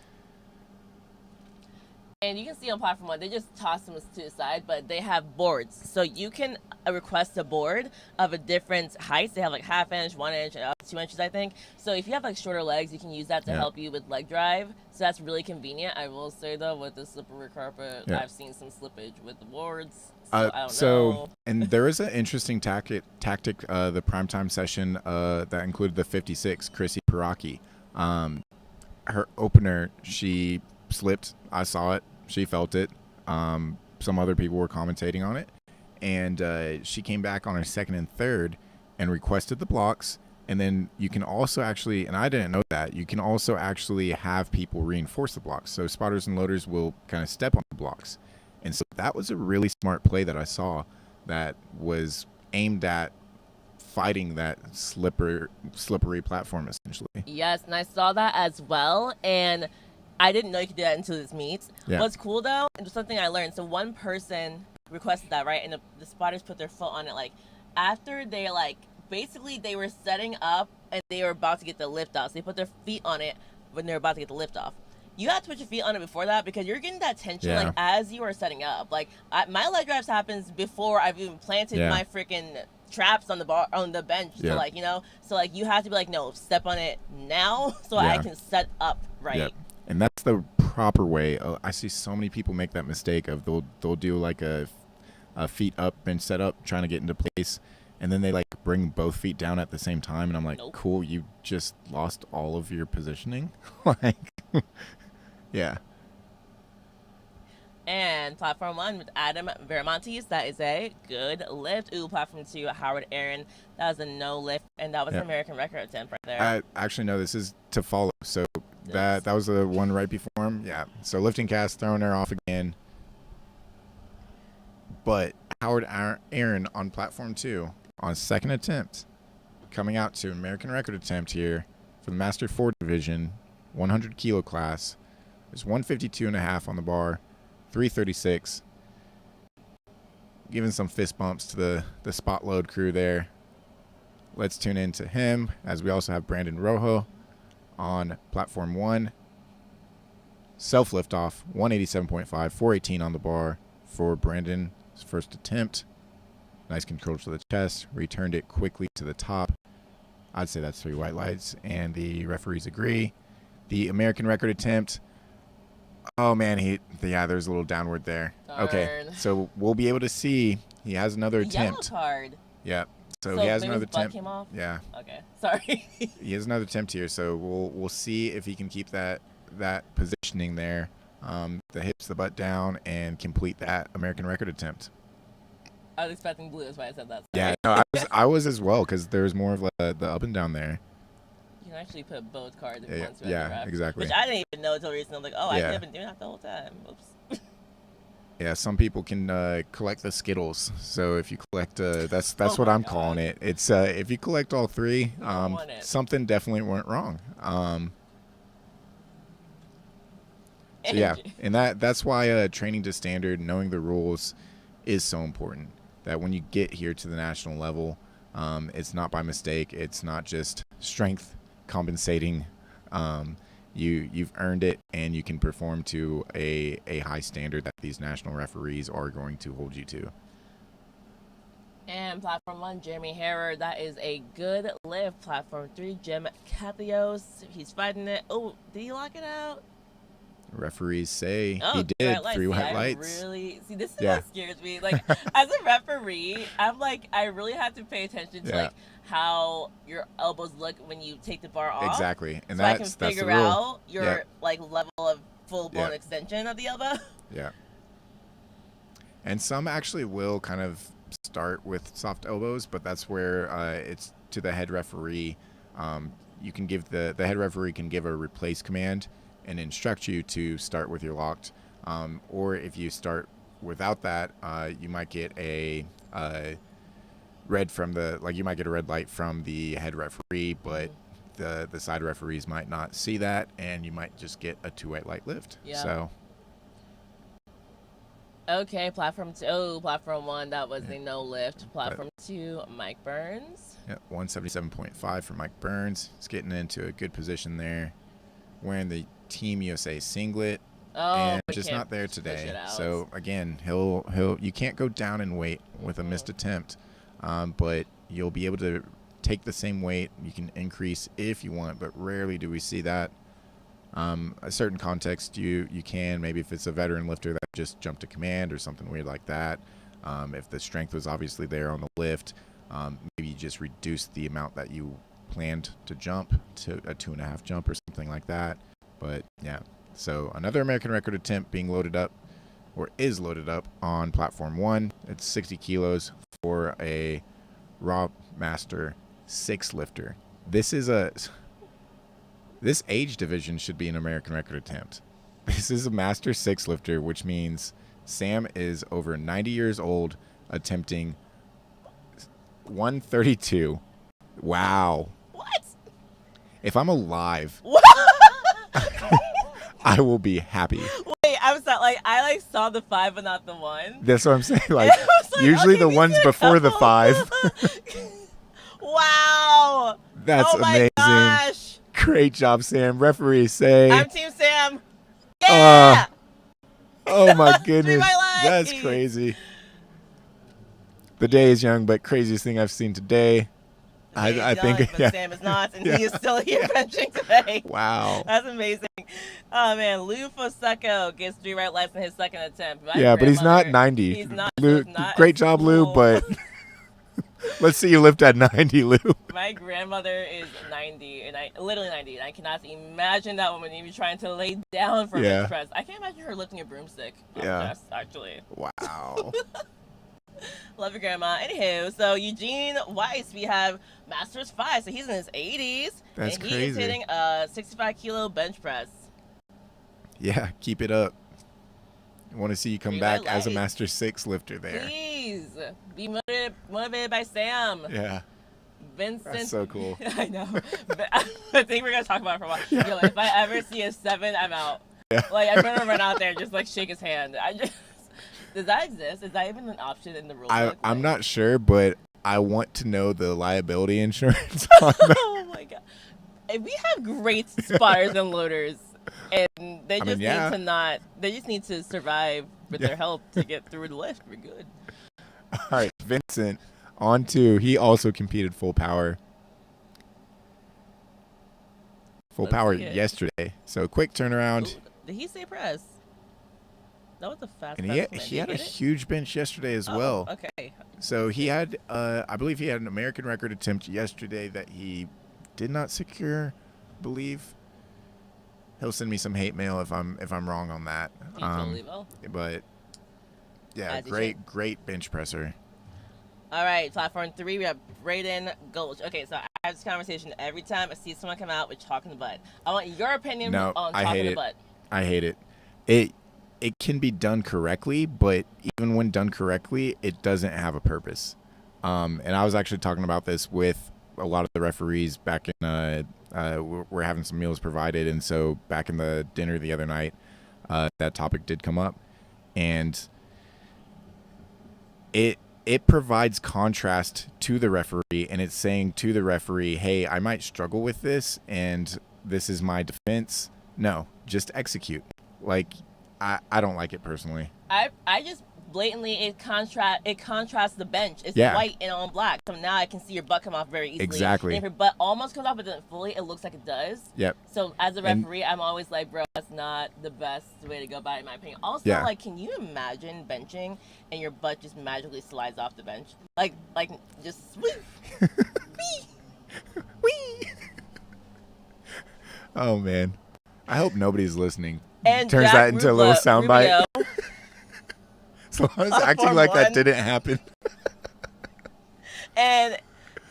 And you can see on platform 1, they just toss them to the side, but they have boards. So you can request a board of a different height. They have like 1/2 inch, 1 inch, 2 inches, I think. So if you have like shorter legs, you can use that to help you with leg drive. So that's really convenient. I will say though, with the slippery carpet, I've seen some slippage with the boards. So I don't know. And there is an interesting tactic, the primetime session that included the 56, Chrissy Piraki. Her opener, she slipped. I saw it. She felt it. Some other people were commentating on it. And she came back on her second and third and requested the blocks. And then you can also actually, and I didn't know that, you can also actually have people reinforce the blocks. So spotters and loaders will kind of step on the blocks. And so that was a really smart play that I saw that was aimed at fighting that slippery platform, essentially. Yes, and I saw that as well. And I didn't know you could do that until this meet. Yeah. What's cool, though, and something I learned. So one person requested that, right? And the spotters put their foot on it. Like, after they, like, basically they were setting up and they were about to get the lift off. So they put their feet on it when they were about to get the lift off. You have to put your feet on it before that because you're getting that tension, like, as you are setting up. Like, my leg drives happens before I've even planted my freaking traps on the bench. So, like, you know, so, like, you have to be like, no, step on it now so I can set up right. Yep. And that's the proper way. I see so many people make that mistake of they'll do like a feet up and set up trying to get into place, and then they like bring both feet down at the same time, and I'm like, cool, you just lost all of your positioning. Like, yeah. And platform 1 with Adam Veramontes, that is a good lift. Ooh, platform 2, Howard Aaron, that was a no lift, and that was an American record attempt right there. I actually know this is to follow, so that was the one right before him. Yeah. So lifting cast, throwing her off again. But Howard Aaron on platform 2 on second attempt, coming out to American record attempt here for the Master 4 division, 100 kilo class. There's 152.5 on the bar, 336. Giving some fist bumps to the spot load crew there. Let's tune in to him, as we also have Brandon Rojo on platform 1. Self liftoff, 187.5, 418 on the bar for Brandon's first attempt. Nice control to the chest, returned it quickly to the top. I'd say that's 3 white lights, and the referees agree. The American record attempt, oh man, there's a little downward there. Darn. Okay, so we'll be able to see he has another Yellow attempt. card. Yeah, so he has maybe another his butt attempt. came off? Yeah, Okay, sorry. he has another attempt here, so we'll see if he can keep that positioning there, the hips, the butt down, and complete that American record attempt. I was expecting blue, that's why I said that. Yeah, no, I was as well, because there's more of the up and down there. You can actually put both cards in one sweater Yeah, wrap, exactly. which I didn't even know until recently. I'm like, oh, I Yeah. could have been doing that the whole time. Oops. Yeah, some people can collect the Skittles. So if you collect, that's Oh what my I'm God. calling it. It's if you collect all 3, don't want it. something definitely went wrong. So yeah, and that's why training to standard, knowing the rules, is so important. That when you get here to the national level, it's not by mistake. It's not just strength compensating. You've earned it, and you can perform to a high standard that these national referees are going to hold you to. And platform 1, Jeremy Harrer, that is a good lift. Platform 3, Jim Cathios, he's fighting it. Oh, did he lock it out? Referees say Oh, he did. 3 white I lights. Really, see, this is Yeah. what scares me. Like, as a referee, I'm like, I really have to pay attention to like how your elbows look when you take the bar off. Exactly, and so that's I can that's the figure rule. out your Yeah. like level of full blown Yeah. extension of the elbow. Yeah. And some actually will kind of start with soft elbows, but that's where it's to the head referee. You can give the head referee can give a replace command and instruct you to start with your locked. Or if you start without that, you might get a red from you might get a red light from the head referee, but the side referees might not see that, and you might just get a 2 white light lift. Yeah. So. Okay, platform 2. Oh, platform 1, that was a no lift. Platform 2, Mike Burns. Yeah, 177.5 for Mike Burns. He's getting into a good position there. Wearing the Team USA singlet. Oh, and but just can't not there push today. it out. So again, he'll you can't go down in weight with a missed attempt, but you'll be able to take the same weight. You can increase if you want, but rarely do we see that. A certain context you can, maybe if it's a veteran lifter that just jumped to command or something weird like that. If the strength was obviously there on the lift, maybe you just reduce the amount that you planned to jump to a 2.5 jump or something like that. But yeah, so another American record attempt being loaded up, or is loaded up on platform 1. It's 60 kilos for a Raw Master 6 lifter. This age division should be an American record attempt. This is a Master 6 lifter, which means Sam is over 90 years old, attempting 132. Wow. What? If I'm alive, I will be happy. Wait, I'm sorry. Like, I saw the 5, but not the 1. That's what I'm saying. Like, I was like, usually okay, the these ones are before the couple. 5. Wow. That's oh my amazing. Gosh. Great job, Sam. Referees say. I'm Team Sam. Yeah. Oh my goodness. my That's legs. crazy. The day is young, but craziest thing I've seen today. I think but yeah. Sam is not, and he is still here benching today. Wow. That's amazing. Oh man, Lou Foseco gets 3 right lights in his second attempt. Yeah, but he's not 90. He's not. Lou, so it's not great as job, Lou, cool. but let's see you lift at 90, Lou. My grandmother is 90, and literally 90, and I cannot imagine that woman even trying to lay down for a bench press. I can't imagine her lifting a broomstick on the chest, actually. Wow. Love your grandma. Anywho, so Eugene Weiss, we have Masters 5, so he's in his 80s. That's and he crazy. is hitting a 65 kilo bench press. Yeah, keep it up. want to see you come 3 back red as a lights. Master 6 lifter there. Please be motivated by Sam. Yeah. Vincent. That's so cool. I know. But I think we're gonna talk about it for a while. Yeah. Yo, if I ever see a 7, I'm out. Yeah. Like I'm gonna run out there and just like shake his hand. Does that exist? Is that even an option in the rule book? I'm not sure, but I want to know the liability insurance on that. Oh my god. We have great spotters and loaders, and they just need to not. They just need to survive with their help to get through the lift. We're good. All right, Vincent on 2. He also competed full power. Full power yesterday. So quick turnaround. Ooh, did he say press? That was a fast. And he had a huge bench yesterday as well. Okay. So he had, I believe he had an American record attempt yesterday that he did not secure, I believe. He'll send me some hate mail if I'm wrong on that. He totally will. But yeah, great bench presser. All right, platform 3, we have Braden Gulch. Okay, so I have this conversation every time I see someone come out with chalk in the butt. I want your opinion on chalk in the butt. I hate it. It can be done correctly, but even when done correctly, it doesn't have a purpose. And I was actually talking about this with a lot of the referees back in we're having some meals provided, and so back in the dinner the other night, that topic did come up, and it provides contrast to the referee, and it's saying to the referee, hey, I might struggle with this, and this is my defense. No, just execute. Like, I don't like it personally. I just blatantly it contrasts the bench. It's white and on black. So now I can see your butt come off very easily. Exactly. And if your butt almost comes off but doesn't fully, it looks like it does. Yep. So as a referee, I'm always like, bro, that's not the best way to go about it, in my opinion. Also, like, can you imagine benching and your butt just magically slides off the bench? Like just swoop. Wee. Wee. Oh man. I hope nobody's listening. And turns Jack that into a little soundbite. So I was acting like that didn't happen. And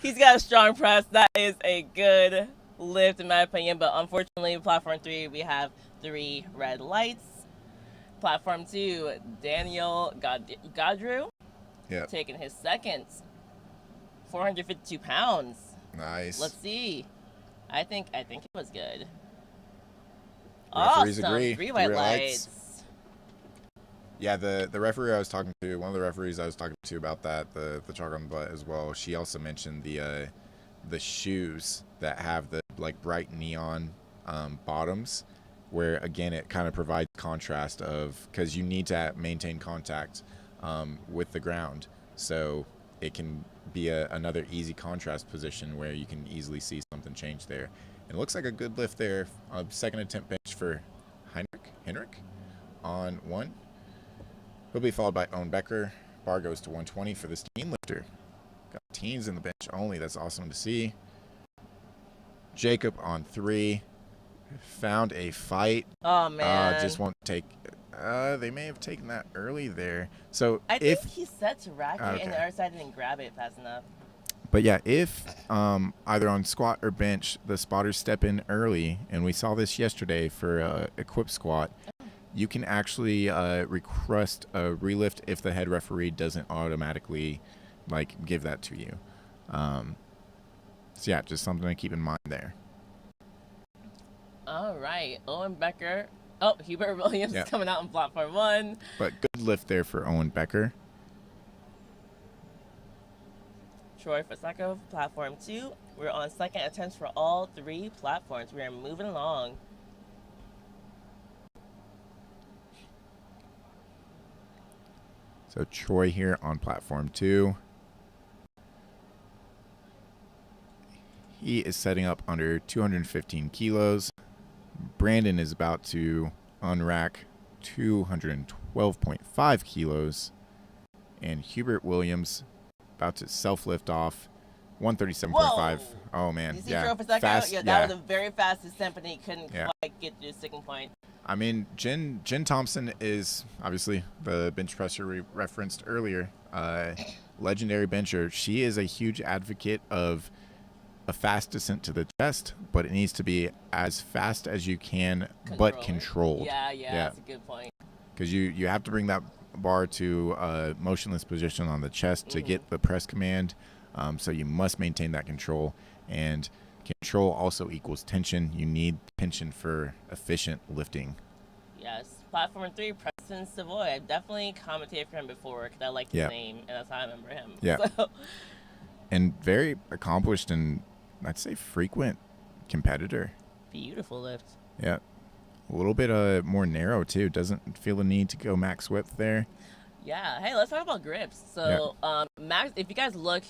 he's got a strong press. That is a good lift in my opinion. But unfortunately, platform 3, we have 3 red lights. Platform 2, Daniel Godrew. Yeah. Taking his second. 452 pounds. Nice. Let's see. I think it was good. Referees awesome. agree. 3 white lights. Yeah, the referee I was talking to, one of the referees I was talking to about that, the chalk on the butt as well, she also mentioned the shoes that have the like bright neon bottoms, where again it kind of provides contrast of, because you need to maintain contact with the ground, so it can be another easy contrast position where you can easily see something change there. It looks like a good lift there. Second attempt bench for Henrik on 1. He'll be followed by Owen Becker. Bar goes to 120 for this teen lifter. Got teens in the bench only. That's awesome to see. Jacob on 3. Found a fight. Oh, man. Just won't take. They may have taken that early there. So I think he set to racket and the other side didn't grab it fast enough. But yeah, if either on squat or bench, the spotters step in early, and we saw this yesterday for equip squat, you can actually request a relift if the head referee doesn't automatically like give that to you. So yeah, just something to keep in mind there. All right, Owen Becker. Oh, Hubert Williams is coming out on platform 1. But good lift there for Owen Becker. Troy Fasako, platform 2. We're on second attempts for all 3 platforms. We are moving along. So Troy here on platform 2. He is setting up under 215 kilos. Brandon is about to unrack 212.5 kilos. And Hubert Williams about to self-lift off 137.5. Oh, man. Did you see Troy Fasako? Fast, yeah, that was a very fast descent, but he couldn't quite get to the sticking point. I mean, Jen Thompson is obviously the bench presser we referenced earlier. Legendary bencher. She is a huge advocate of a fast descent to the chest, but it needs to be as fast as you can, but controlled. Yeah, that's a good point. because you have to bring that bar to a motionless position on the chest to get the press command. So you must maintain that control, and control also equals tension. You need tension for efficient lifting. Yes. Platform 3, Preston Savoy. I've definitely commented for him before because I like his name, and that's how I remember him. Yeah. So. And very accomplished and, I'd say, frequent competitor. Beautiful lift. Yeah. A little bit more narrow, too. Doesn't feel the need to go max width there. Yeah. Hey, let's talk about grips. So, max, if you guys look,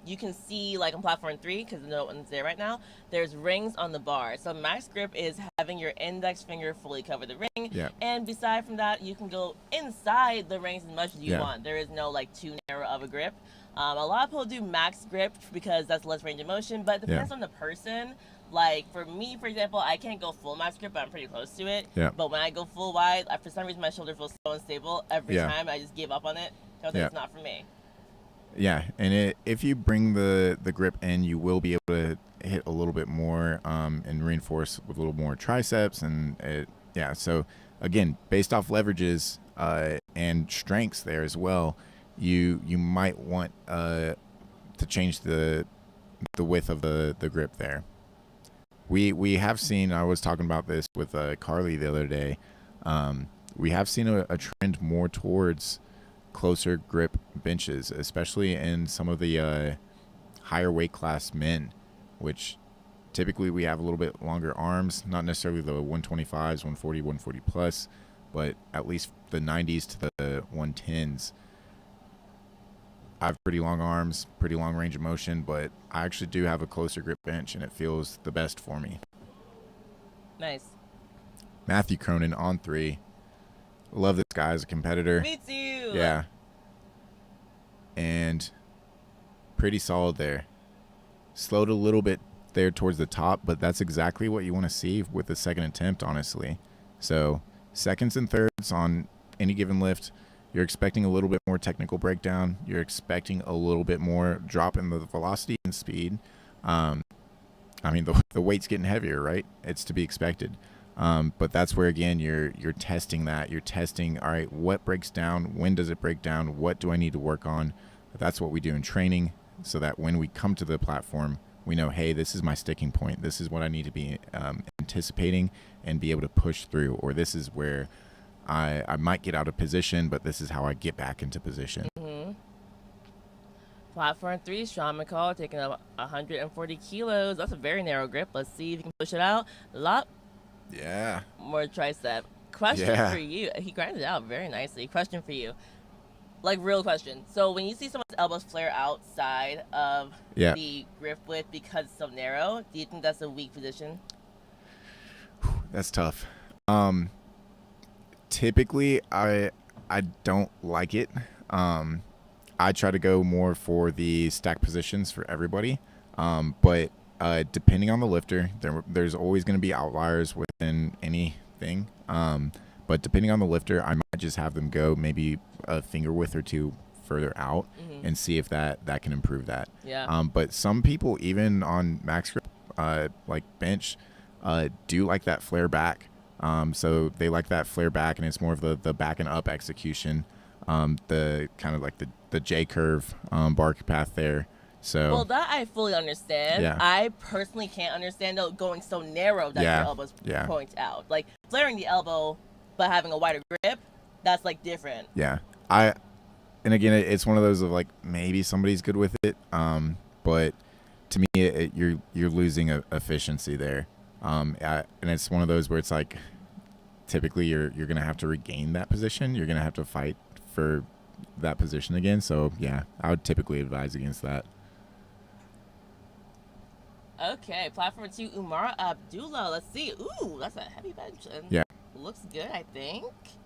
you can see, like, on platform 3, because no one's there right now, there's rings on the bar. So max grip is having your index finger fully cover the ring. Yeah. And beside from that, you can go inside the rings as much as you want. There is no, like, too narrow of a grip. A lot of people do max grip because that's less range of motion, but it depends on the person. Like, for me, for example, I can't go full max grip, but I'm pretty close to it. Yeah. But when I go full wide, for some reason, my shoulder feels so unstable. Every time, I just give up on it. I think it's not for me. Yeah, and if you bring the grip in, you will be able to hit a little bit more and reinforce with a little more triceps. And so, again, based off leverages and strengths there as well, you might want to change the width of the grip there. We have seen, I was talking about this with Carly the other day, we have seen a trend more towards closer grip benches, especially in some of the higher weight class men, which typically we have a little bit longer arms, not necessarily the 125s, 140, 140 plus, but at least the 90s to the 110s. I have pretty long arms, pretty long range of motion, but I actually do have a closer grip bench, and it feels the best for me. Nice. Matthew Cronin on 3. Love this guy as a competitor. Me too. Yeah. And pretty solid there. Slowed a little bit there towards the top, but that's exactly what you want to see with the second attempt, honestly. So seconds and thirds on any given lift, you're expecting a little bit more technical breakdown. You're expecting a little bit more drop in the velocity and speed. I mean, the weight's getting heavier, right? It's to be expected. But that's where, again, you're testing that. You're testing, all right, what breaks down? When does it break down? What do I need to work on? That's what we do in training, so that when we come to the platform, we know, hey, this is my sticking point. This is what I need to be anticipating and be able to push through. Or this is where I might get out of position, but this is how I get back into position. Mm-hmm. Platform 3, Sean McCall taking up 140 kilos. That's a very narrow grip. Let's see if you can push it out. A lot more tricep. Question for you. He grinded it out very nicely. Question for you. Like, real question. So when you see someone's elbows flare outside of the grip width because it's so narrow, do you think that's a weak position? That's tough. Typically, I don't like it. I try to go more for the stack positions for everybody. But depending on the lifter, there's always going to be outliers within anything. But depending on the lifter, I might just have them go maybe a finger width or two further out and see if that can improve that. Yeah. But some people, even on max grip, like bench, do like that flare back. So they like that flare back, and it's more of the back and up execution, the kind of like the J curve bar path there. So well, that I fully understand. Yeah. I personally can't understand though going so narrow that your elbows point out. Like flaring the elbow but having a wider grip, that's like different. Yeah. And again, it's one of those of like maybe somebody's good with it, but to me, you're losing efficiency there. And it's one of those where it's like typically you're gonna have to regain that position. You're gonna have to fight for that position again. So yeah, I would typically advise against that. Okay, platform 2, Umar Abdullah. Let's see. Ooh, that's a heavy bench. Yeah. Looks good, I think.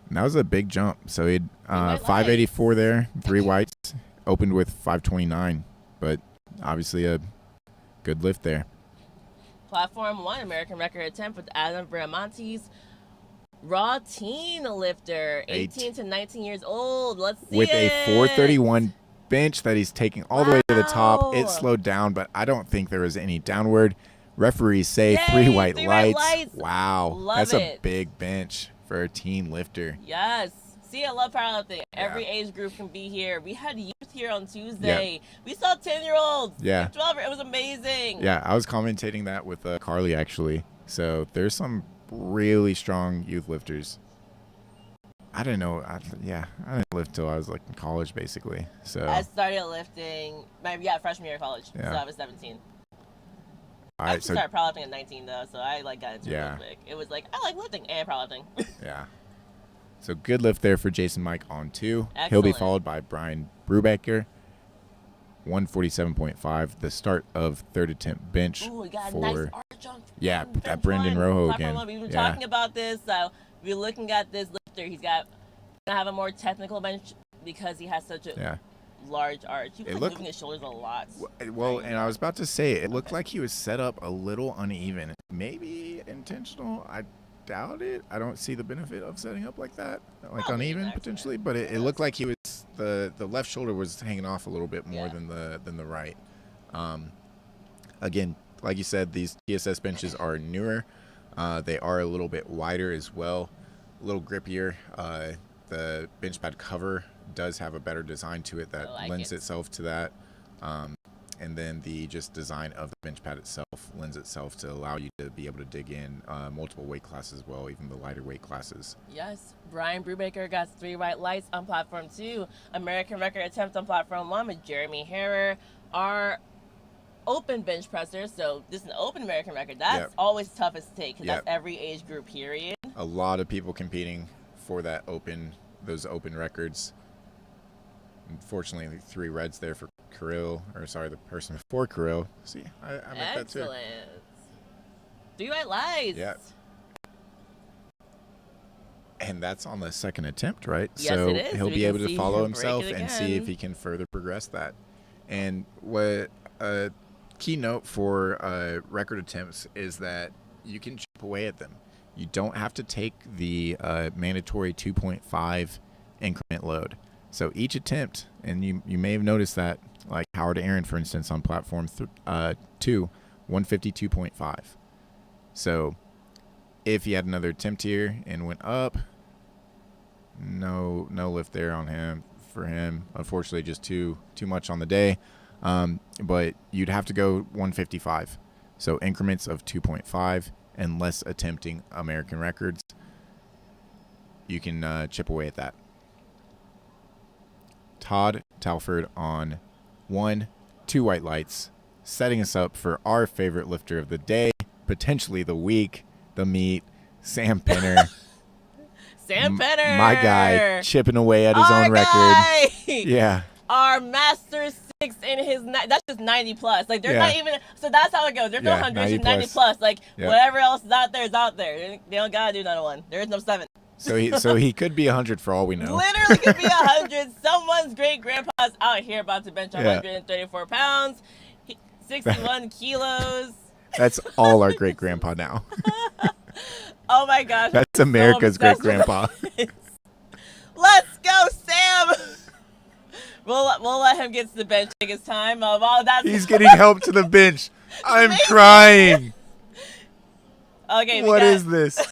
And that was a big jump. So he had 584 there, 3 whites, opened with 529, but obviously a good lift there. Platform 1, American record attempt with Adam Bramantes. Raw teen lifter, 18 to 19 years old. Let's see with it. A 431 bench that he's taking all the way to the top. It slowed down, but I don't think there was any downward. Referees say 3 white lights. Wow. Love That's it. a big bench for a teen lifter. Yes. See, I love powerlifting. Every age group can be here. We had youth here on Tuesday. We saw 10-year-olds. Yeah. 12. It was amazing. Yeah, I was commentating that with Carly, actually. So there's some really strong youth lifters. I didn't know. I didn't lift till I was like in college, basically. So I started lifting freshman year of college. Yeah. So I was 17. All I right, so started powerlifting at 19 though, so I got into it Yeah. real quick. It was like I like lifting and powerlifting. yeah. So good lift there for Jason Mike on 2. Excellent. He'll be followed by Brian Brubaker, 147.5. The start of third attempt bench. Ooh, we got a for nice arch on that Brendan Rojo again. We've been Yeah. talking about this. So we're looking at this lifter. He's gonna have a more technical bench because he has such a large arch. He was moving his shoulders a lot. Well, and I was about to say, it looked like he was set up a little uneven. Maybe intentional. I doubt it. I don't see the benefit of setting up like that, like Probably uneven an potentially. But it looked like he was the left shoulder was hanging off a little bit more than the right. Again, like you said, these TSS benches are newer. They are a little bit wider as well, a little grippier. The bench pad cover does have a better design to it that lends itself to that. And then the just design of the bench pad itself lends itself to allow you to be able to dig in multiple weight classes as well, even the lighter weight classes. Yes, Brian Brubaker got 3 white lights on platform 2. American record attempt on platform 1 with Jeremy Harrer. Our open bench presser, so this is an open American record. That's always toughest to take because that's every age group, period. A lot of people competing for those open records. Unfortunately, 3 reds there for the person before Kirill. See, I meant that too. Excellent. 3 white lights. Yeah. And that's on the second attempt, right? Yes, so it is. he'll We be can able to see follow him break himself it and see if again. he can further progress that. And what a key note for record attempts is that you can chip away at them. You don't have to take the mandatory 2.5 increment load. So each attempt, and you may have noticed that, like Howard Aaron, for instance, on platform 2, 152.5. So if he had another attempt here and went up, no lift there for him. Unfortunately, just too much on the day. But you'd have to go 155. So increments of 2.5 and less attempting American records. You can chip away at that. Todd Talford on 1, 2 white lights, setting us up for our favorite lifter of the day, potentially the week, the meet, Sam Penner. Sam Penner. My guy, chipping away at his own record. Yeah. Our master 6 in his, that's just 90 plus. Like, they're not even, so that's how it goes. There's no 100s, just 90 plus. Like, whatever else is out there is out there. They don't got to do another one. There is no 7. So he could be 100 for all we know. Literally could be 100. Someone's great grandpa's out here about to bench 134 pounds, 61 kilos. That's all our great grandpa now. Oh my gosh. That's America's great grandpa. Let's go, Sam. We'll let him get to the bench, take his time. He's getting help to the bench. I'm crying. Okay. What is this?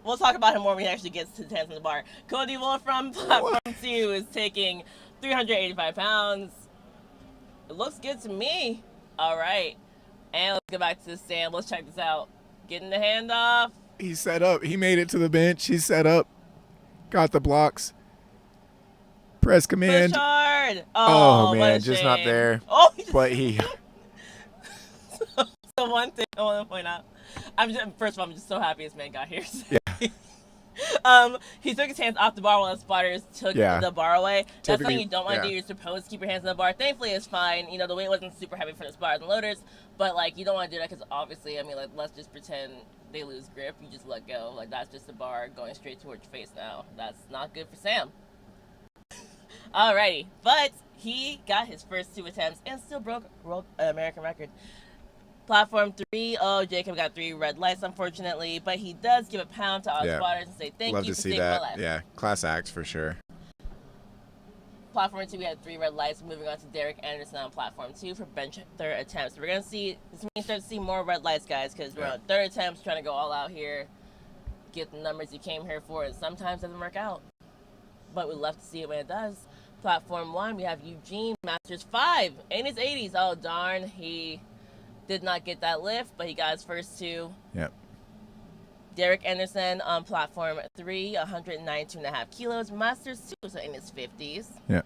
We'll talk about him more when he actually gets to the hands on the bar. Cody Wolf from platform 2 is taking 385 pounds. It looks good to me. All right. And let's go back to Sam. Let's check this out. Getting the handoff. He's set up. He made it to the bench. He's set up. Got the blocks. Press command. Push hard. Oh man, just not there. But he. So one thing I want to point out. First of all, I'm just so happy this man got here. Yeah. He took his hands off the bar while the spotters took the bar away. That's something you don't want to do. You're supposed to keep your hands on the bar. Thankfully, it's fine. You know, the weight wasn't super heavy for the spotters and loaders, but like you don't want to do that because obviously, I mean, like let's just pretend they lose grip. You just let go. Like that's just the bar going straight towards your face now. That's not good for Sam. Alrighty, but he got his first 2 attempts and still broke world American record. Platform 3, Jacob got 3 red lights, unfortunately, but he does give a pound to our spotters and say thank you for saving my life. Yeah, class acts for sure. Platform 2, we had 3 red lights. Moving on to Derek Anderson on platform 2 for bench 3rd attempts. We're going to see, this means start to see more red lights, guys, because we're on 3rd attempts, trying to go all out here. get the numbers you came here for. And sometimes it doesn't work out, but we love to see it when it does. Platform 1, we have Eugene, Masters 5 in his 80s. Oh, darn. He did not get that lift, but he got his first 2. Yep. Derek Anderson on platform 3, 192.5 kilos, Masters 2, so in his 50s. Yeah.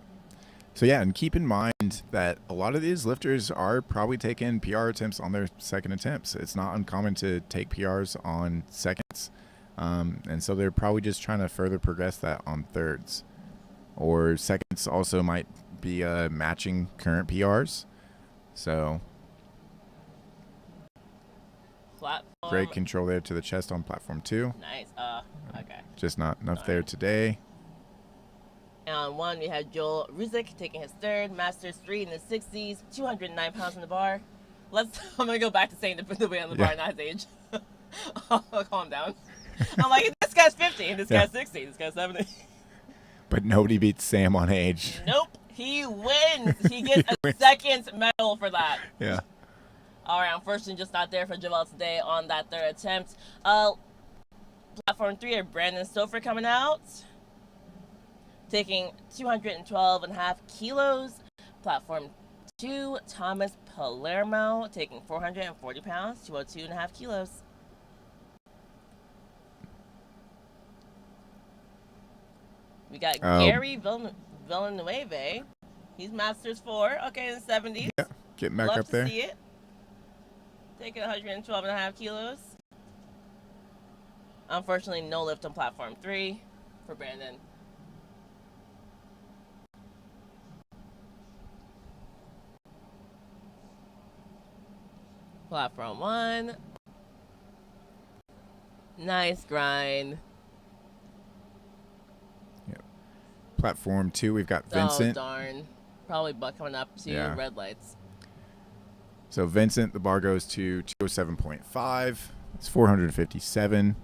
So yeah, and keep in mind that a lot of these lifters are probably taking PR attempts on their second attempts. It's not uncommon to take PRs on seconds. And so they're probably just trying to further progress that on thirds. Or seconds also might be matching current PRs. So Platform. great control there to the chest on platform 2. Nice. Okay. Just not enough there today. And on 1, we have Joel Ruzick taking his 3rd, Masters 3 in the 60s, 209 pounds on the bar. I'm going to go back to saying the weight on the bar, not his age. Calm down. I'm like, this guy's 50, this guy's 60, this guy's 70. But nobody beats Sam on age. Nope. He wins. He gets a second medal for that. Yeah. All right, unfortunately, just not there for Joel today on that 3rd attempt. Platform 3 are Brandon Stouffer coming out, taking 212.5 kilos. Platform 2, Thomas Palermo, taking 440 pounds, 202.5 kilos. We got Gary Villanueva. He's Masters 4, okay, in the 70s. Yeah, getting back Love up there. to see it. Taking 112.5 kilos. Unfortunately, no lift on platform 3 for Brandon. Platform 1. Nice grind. Yep. Platform 2, we've got Vincent. Oh, darn. Probably butt coming up to red lights. So Vincent, the bar goes to 207.5. It's 457.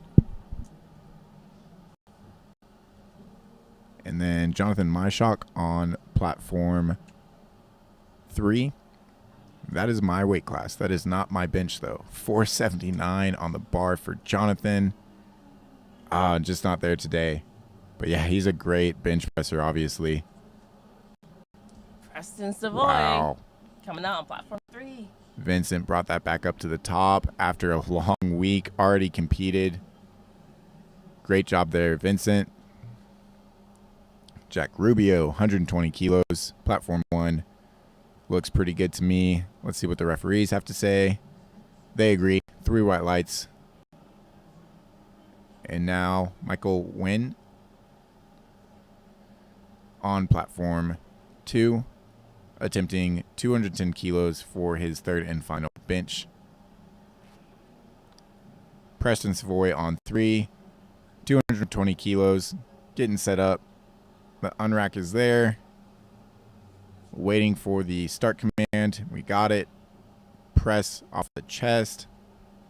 And then Jonathan Myshock on platform 3. That is my weight class. That is not my bench, though. 479 on the bar for Jonathan. Just not there today. But yeah, he's a great bench presser, obviously. Preston Savoy. Wow. Coming out on platform 3. Vincent brought that back up to the top after a long week. Already competed. Great job there, Vincent. Jack Rubio, 120 kilos. Platform 1. Looks pretty good to me. Let's see what the referees have to say. They agree. 3 white lights. And now Michael Nguyen on platform 2, attempting 210 kilos for his 3rd and final bench. Preston Savoy on 3, 220 kilos, getting set up. The unrack is there. Waiting for the start command. We got it. Press off the chest.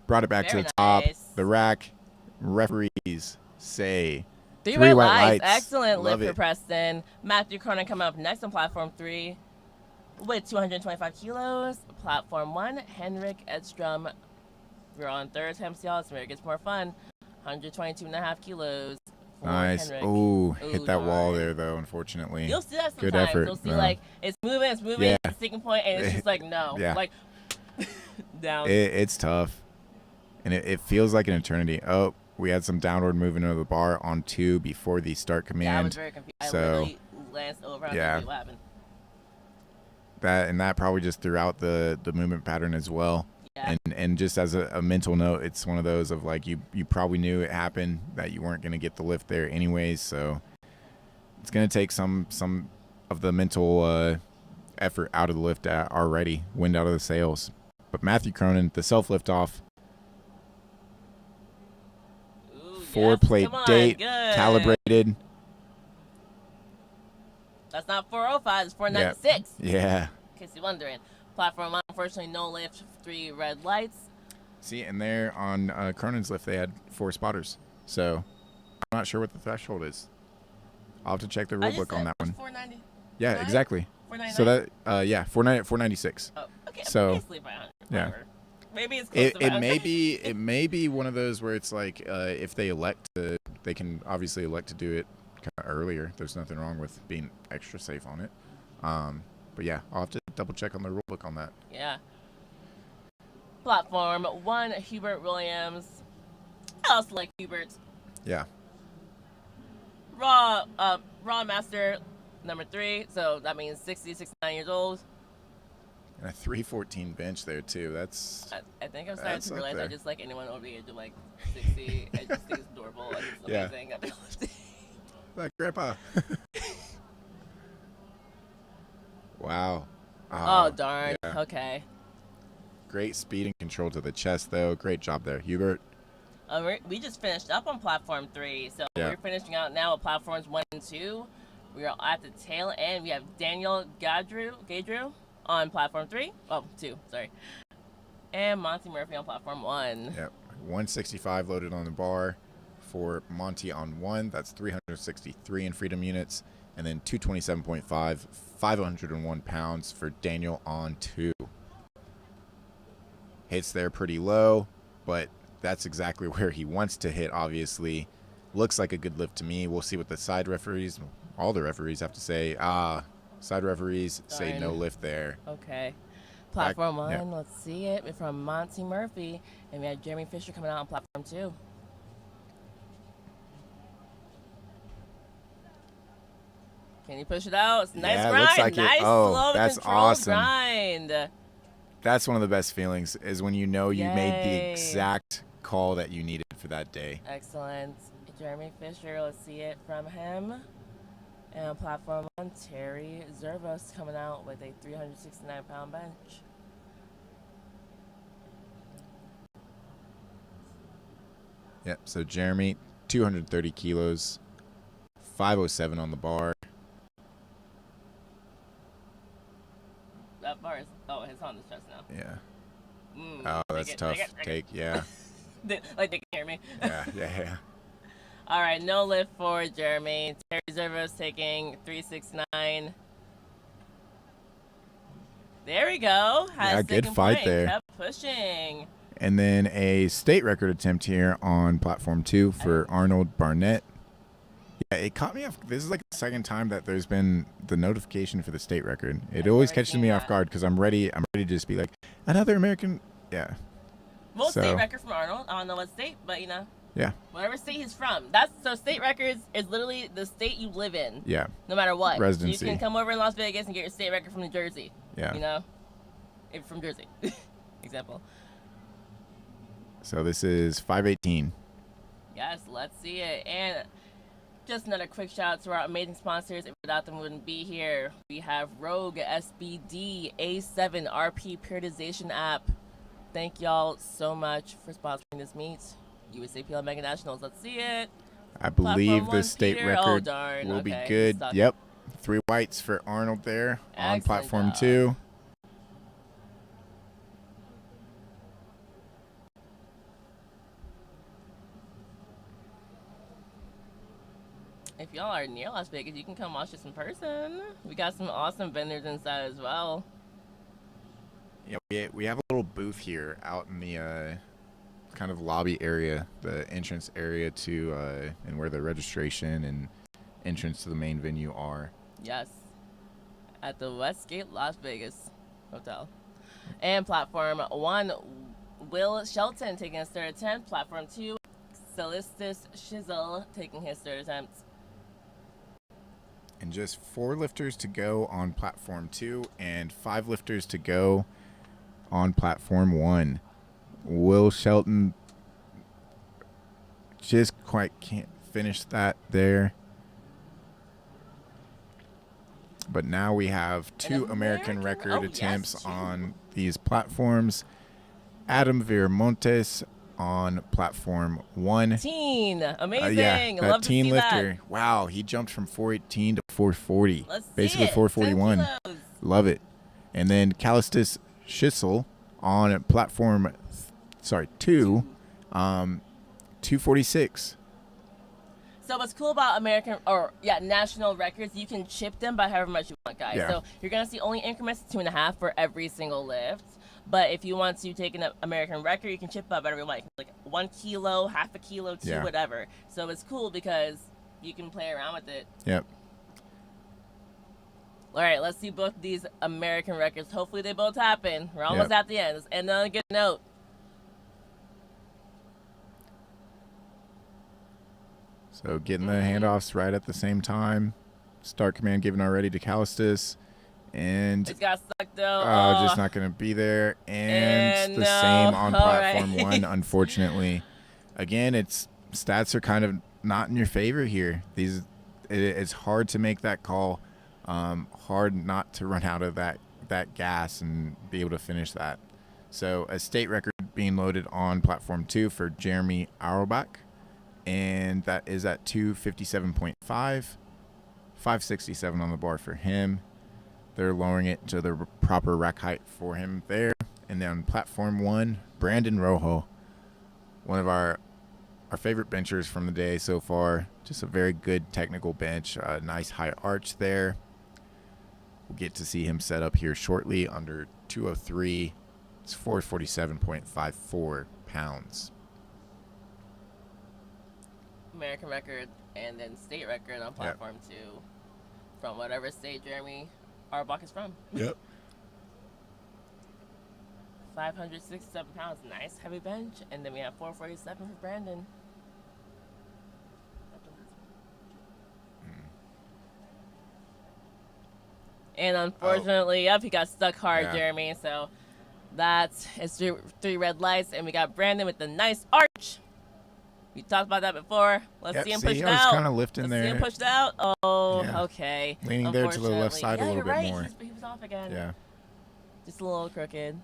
Brought it back to the top. The rack. Referees say 3 white lights. lights. Excellent Love lift for it. Preston. Matthew Cronin coming up next on platform 3 with 225 kilos. Platform 1, Henrik Edstrom. We're on 3rd attempts, y'all. It's where it gets more fun. 122.5 kilos. Nice. Henrik. Ooh, hit that wall darn. there, though, unfortunately. You'll see that sometimes. Good effort. You'll see, No. like, it's moving, Yeah. it's sticking point, and it's just like, no. Yeah. Like, down. It's tough. And it feels like an eternity. Oh, we had some downward movement of the bar on 2 before the start command. Yeah, I was very confused. I literally glanced over and yeah. what happened. That probably just threw out the movement pattern as well. Yeah. And just as a mental note, it's one of those of like you probably knew it happened, that you weren't going to get the lift there anyways. So it's going to take some of the mental effort out of the lift already, wind out of the sails. But Matthew Cronin, the self lift off, Ooh, 4-plate come on, date, good. calibrated. That's not 405, it's 496. Yeah. In case you're wondering. Platform 1, unfortunately, no lift, 3 red lights. See, and there on Cronin's lift, they had 4 spotters. So I'm not sure what the threshold is. I'll have to check the rule book on that one. 490. Yeah, exactly. 499? So that, 496. Oh, okay. So, Basically 500. yeah. Whatever. Maybe it's close to it may be one of those where it's like if they elect to, they can obviously elect to do it kind of earlier. There's nothing wrong with being extra safe on it. But yeah, I'll have to double check on the rule book on that. Yeah. Platform 1, Hubert Williams. I also like Hubert. Yeah. Raw Master number 3, so that means 60, 69 years old. And a 314 bench there too. I think I'm starting to realize I just like anyone over the age of like 60. I just think it's adorable. I think it's amazing. Yeah. Like Grandpa. Wow. Oh darn. Yeah. Okay. Great speed and control to the chest though. Great job there, Hubert. We just finished up on platform 3, so we're finishing out now with platforms 1 and 2. We are at the tail end. We have Daniel Gadrew on platform 3. Oh, 2, sorry. And Monty Murphy on platform 1. Yep. 165 loaded on the bar for Monty on 1. That's 363 in freedom units. And then 227.5, 501 pounds for Daniel on 2. Hits there pretty low, but that's exactly where he wants to hit, obviously. Looks like a good lift to me. We'll see what the side referees, all the referees have to say. Side referees say no lift there. Okay. Platform 1, let's see it. From Monty Murphy. And we have Jeremy Fisher coming out on platform 2. Can you push it out? It's nice grind. Looks like nice, slow, that's controlled awesome. grind. That's one of the best feelings is when you know you made the exact call that you needed for that day. Excellent. Jeremy Fisher, let's see it from him. And on platform 1, Terry Zervos coming out with a 369-pound bench. Yep, so Jeremy, 230 kilos, 507 on the bar. That bar is, it's on the chest now. Yeah. That's tough. Take. Yeah. Like they can hear me. Yeah. All right, no lift for Jeremy. Terry Zervos taking 369. There we go. Good fight there. Kept pushing. And then a state record attempt here on platform 2 for Arnold Barnett. Yeah, it caught me off. This is like the second time that there's been the notification for the state record. It always catches me off guard because I'm ready to just be like, another American. Yeah. Well, state record from Arnold. I don't know what state, but Yeah. whatever state he's from. So state records is literally the state you live in. Yeah. No matter what. Residency. So you can come over in Las Vegas and get your state record from New Jersey. Yeah. If from Jersey. Example. So this is 518. Yes, let's see it. And just another quick shout out to our amazing sponsors. If without them, we wouldn't be here. We have Rogue, SBD, A7, RP Periodization app. Thank y'all so much for sponsoring this meet. USAPL Mega Nationals. Let's see it. I believe the state record will be good. Yep. 3 whites for Arnold there on platform 2. If y'all are near Las Vegas, you can come watch this in person. We got some awesome vendors inside as well. Yeah, we have a little booth here out in the kind of lobby area, the entrance area to and where the registration and entrance to the main venue are. Yes, at the Westgate Las Vegas Hotel. And platform 1, Will Shelton taking his 3rd attempt. Platform 2, Celistus Shizzle taking his 3rd attempt. And just 4 lifters to go on platform 2 and 5 lifters to go on platform 1. Will Shelton just quite can't finish that there. But now we have 2 American record attempts on these platforms. Adam Viramontes on platform 1. Teen. Amazing. That love teen to see lifter. That. Wow, he jumped from 418 to 440. Let's see Basically it. 441. Love it. And then Calistus Schissel on platform 2, 246. So what's cool about national records, you can chip them by however much you want, guys. Yeah. So you're going to see only increments of 2.5 for every single lift. But if you want to take an American record, you can chip up whatever you like 1 kilo, half a kilo, 2, whatever. So it's cool because you can play around with it. Yep. All right, let's see both these American records. Hopefully they both happen. We're almost at the end. And on a good note. So getting the handoffs right at the same time. Start command given already to Callistus. And it's got stuck though. Just not going to be there. And the same on platform 1, unfortunately. Again, its stats are kind of not in your favor here. It's hard to make that call. Hard not to run out of that gas and be able to finish that. So a state record being loaded on platform 2 for Jeremy Auerbach, and that is at 257.5, 567 on the bar for him. They're lowering it to the proper rack height for him there. And then on platform 1, Brandon Rojo, one of our favorite benchers from the day so far. Just a very good technical bench, a nice high arch there. We'll get to see him set up here shortly under 203. It's 447.54 pounds. American record and then state record on platform 2 from whatever state Jeremy Auerbach is from. Yep. 567 pounds. Nice heavy bench. And then we have 447 for Brandon. And unfortunately, he got stuck hard, Jeremy. So that's his 3 red lights. And we got Brandon with the nice arch. We talked about that before. Let's see him pushed out. He was kind of lifting there. See him pushed out. Oh, okay. Leaning there to the left side a little bit more. He was off again. Yeah. Just a little crooked.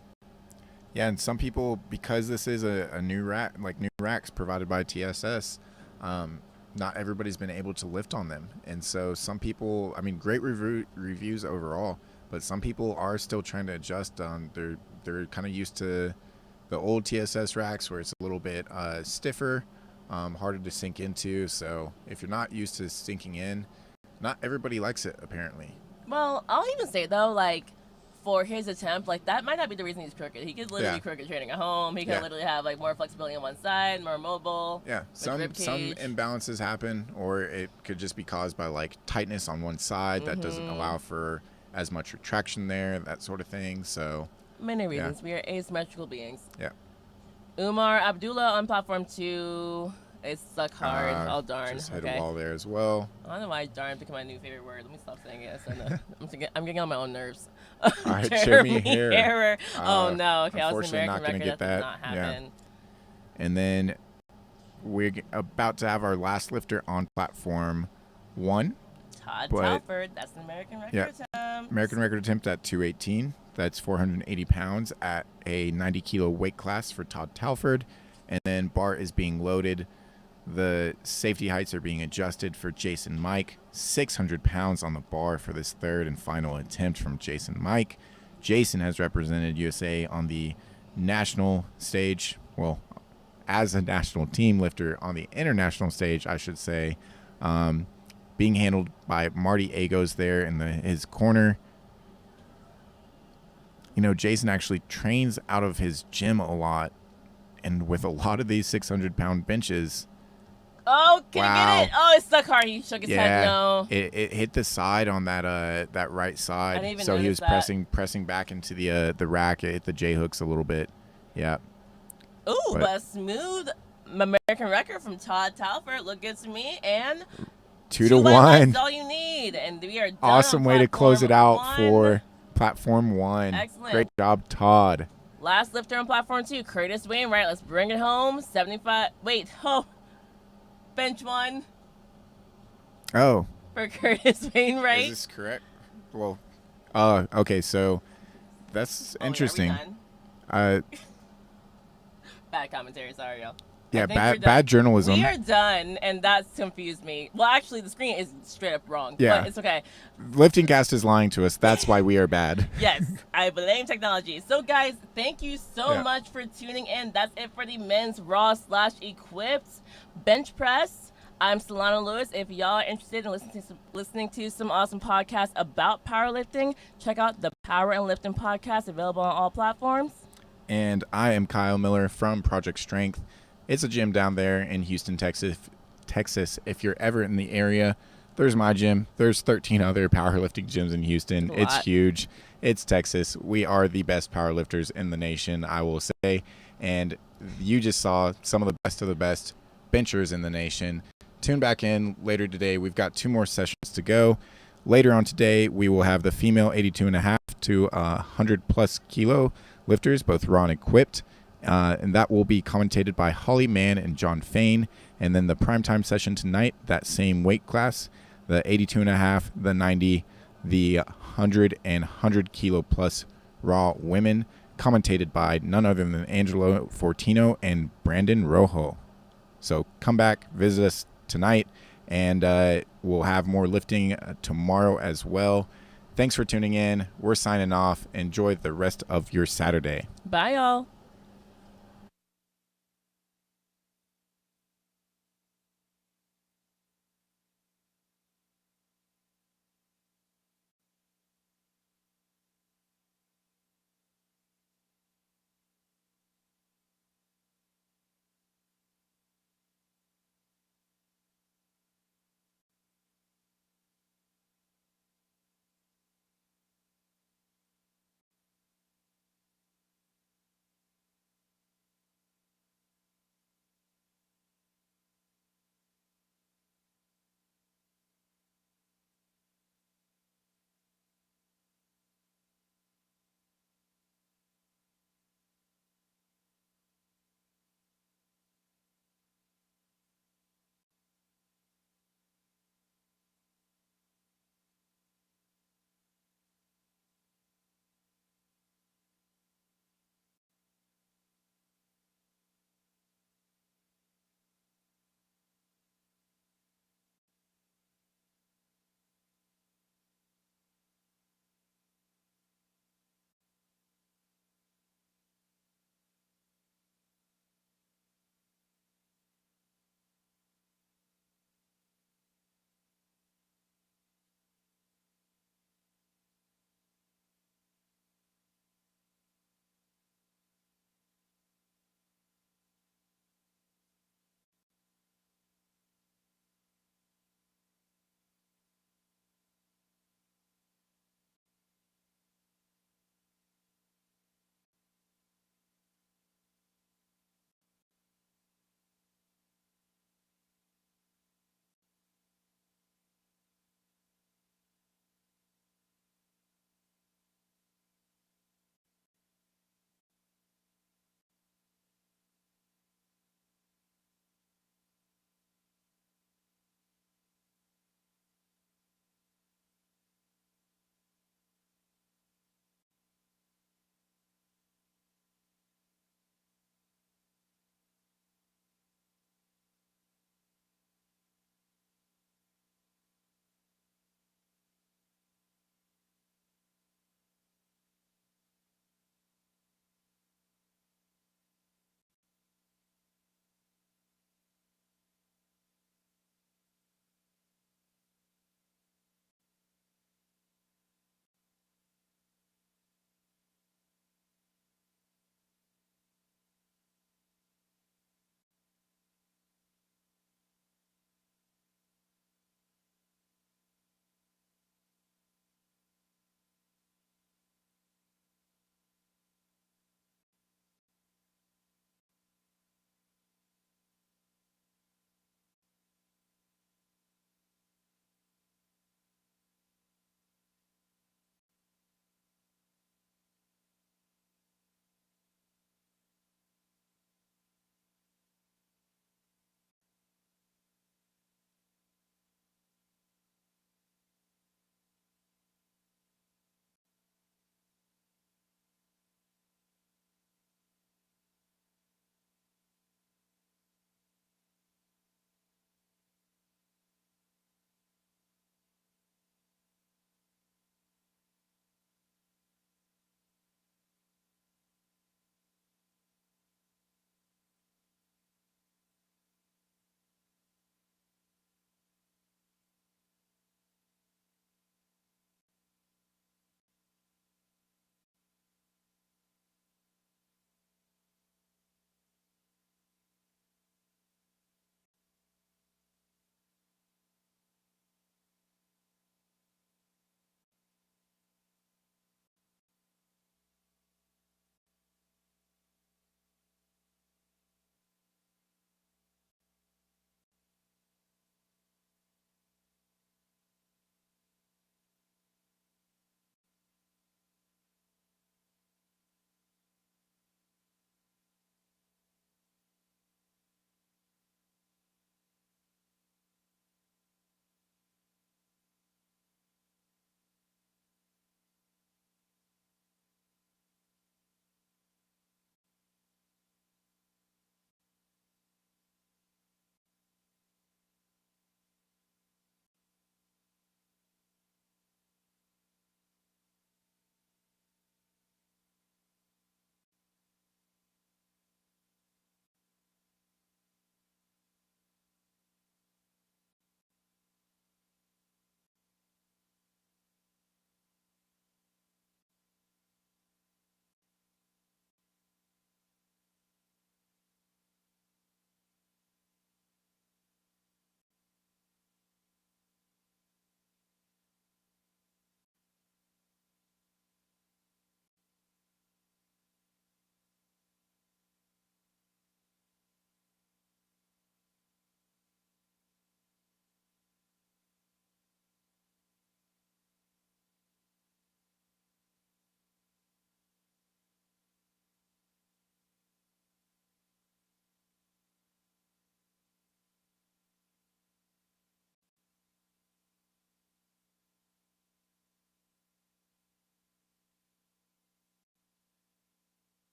Yeah, and some people, because this is a new rack, like new racks provided by TSS, not everybody's been able to lift on them. And so some people, I mean, great reviews overall, but some people are still trying to adjust. They're kind of used to the old TSS racks where it's a little bit stiffer, harder to sink into. So if you're not used to sinking in, not everybody likes it, apparently. Well, I'll even say, though, like, for his attempt, like, that might not be the reason he's crooked. He could literally be crooked training at home. He could literally have, like, more flexibility on one side, more mobile. Yeah, some imbalances happen, or it could just be caused by, like, tightness on one side that doesn't allow for as much retraction there, that sort of thing. So many reasons. We are asymmetrical beings. Yeah. Umar Abdullah on platform 2. It's stuck hard. Oh, darn. Just hit a wall there as well. I don't know why darn became my new favorite word. Let me stop saying it. I'm getting on my own nerves. All right, show me here. Error. Oh, no. Okay, I was Unfortunately, not going to get that. Not happen. Yeah. And then we're about to have our last lifter on platform 1. Todd Telford. That's an American record attempt. American record attempt at 218. That's 480 pounds at a 90-kilo weight class for Todd Telford. And then bar is being loaded. The safety heights are being adjusted for Jason Mike. 600 pounds on the bar for this third and final attempt from Jason Mike. Jason has represented USA on the national stage. Well, as a national team lifter on the international stage, I should say. Being handled by Marty Agos there in his corner. You know, Jason actually trains out of his gym a lot. And with a lot of these 600-pound benches. Oh, can you get it? Oh, it's stuck hard. He shook his head. No. It hit the side on that right side. I didn't even so he was that. pressing back into the rack. It hit the J hooks a little bit. Yeah. Ooh, but a smooth American record from Todd Telford. Look good to me. And 2-1. That's all you need. And we are done. Awesome way to close it out for platform 1. Excellent. Great job, Todd. Last lifter on platform 2, Curtis Wainwright. Let's bring it home. 75. Wait. Oh. Bench 1. Oh. For Curtis Wainwright. Is this correct? Well, okay. So that's interesting. Bad commentary. Sorry, y'all. Yeah, bad journalism. We are done, and that's confused me. Well, actually, the screen is straight up wrong. Yeah. But it's okay. Lifting Cast is lying to us. That's why we are bad. Yes, I blame technology. So, guys, thank you so much for tuning in. That's it for the men's Raw/Equipped bench press. I'm Solana Lewis. If y'all are interested in listening to some awesome podcasts about powerlifting, check out the Power and Lifting podcast, available on all platforms. And I am Kyle Miller from Project Strength. It's a gym down there in Houston, Texas. If you're ever in the area, there's my gym. There's 13 other powerlifting gyms in Houston. It's huge. It's Texas. We are the best powerlifters in the nation, I will say. And you just saw some of the best benchers in the nation. Tune back in later today. We've got 2 more sessions to go. Later on today, we will have the female 82.5 to 100 plus kilo lifters, both raw and equipped. And that will be commentated by Holly Mann and John Fain. And then the primetime session tonight, that same weight class, the 82.5, the 90, the 100 and 100 kilo plus raw women, commentated by none other than Angelo Fortino and Brandon Rojo. So come back, visit us tonight, and we'll have more lifting tomorrow as well. Thanks for tuning in. We're signing off. Enjoy the rest of your Saturday. Bye, y'all.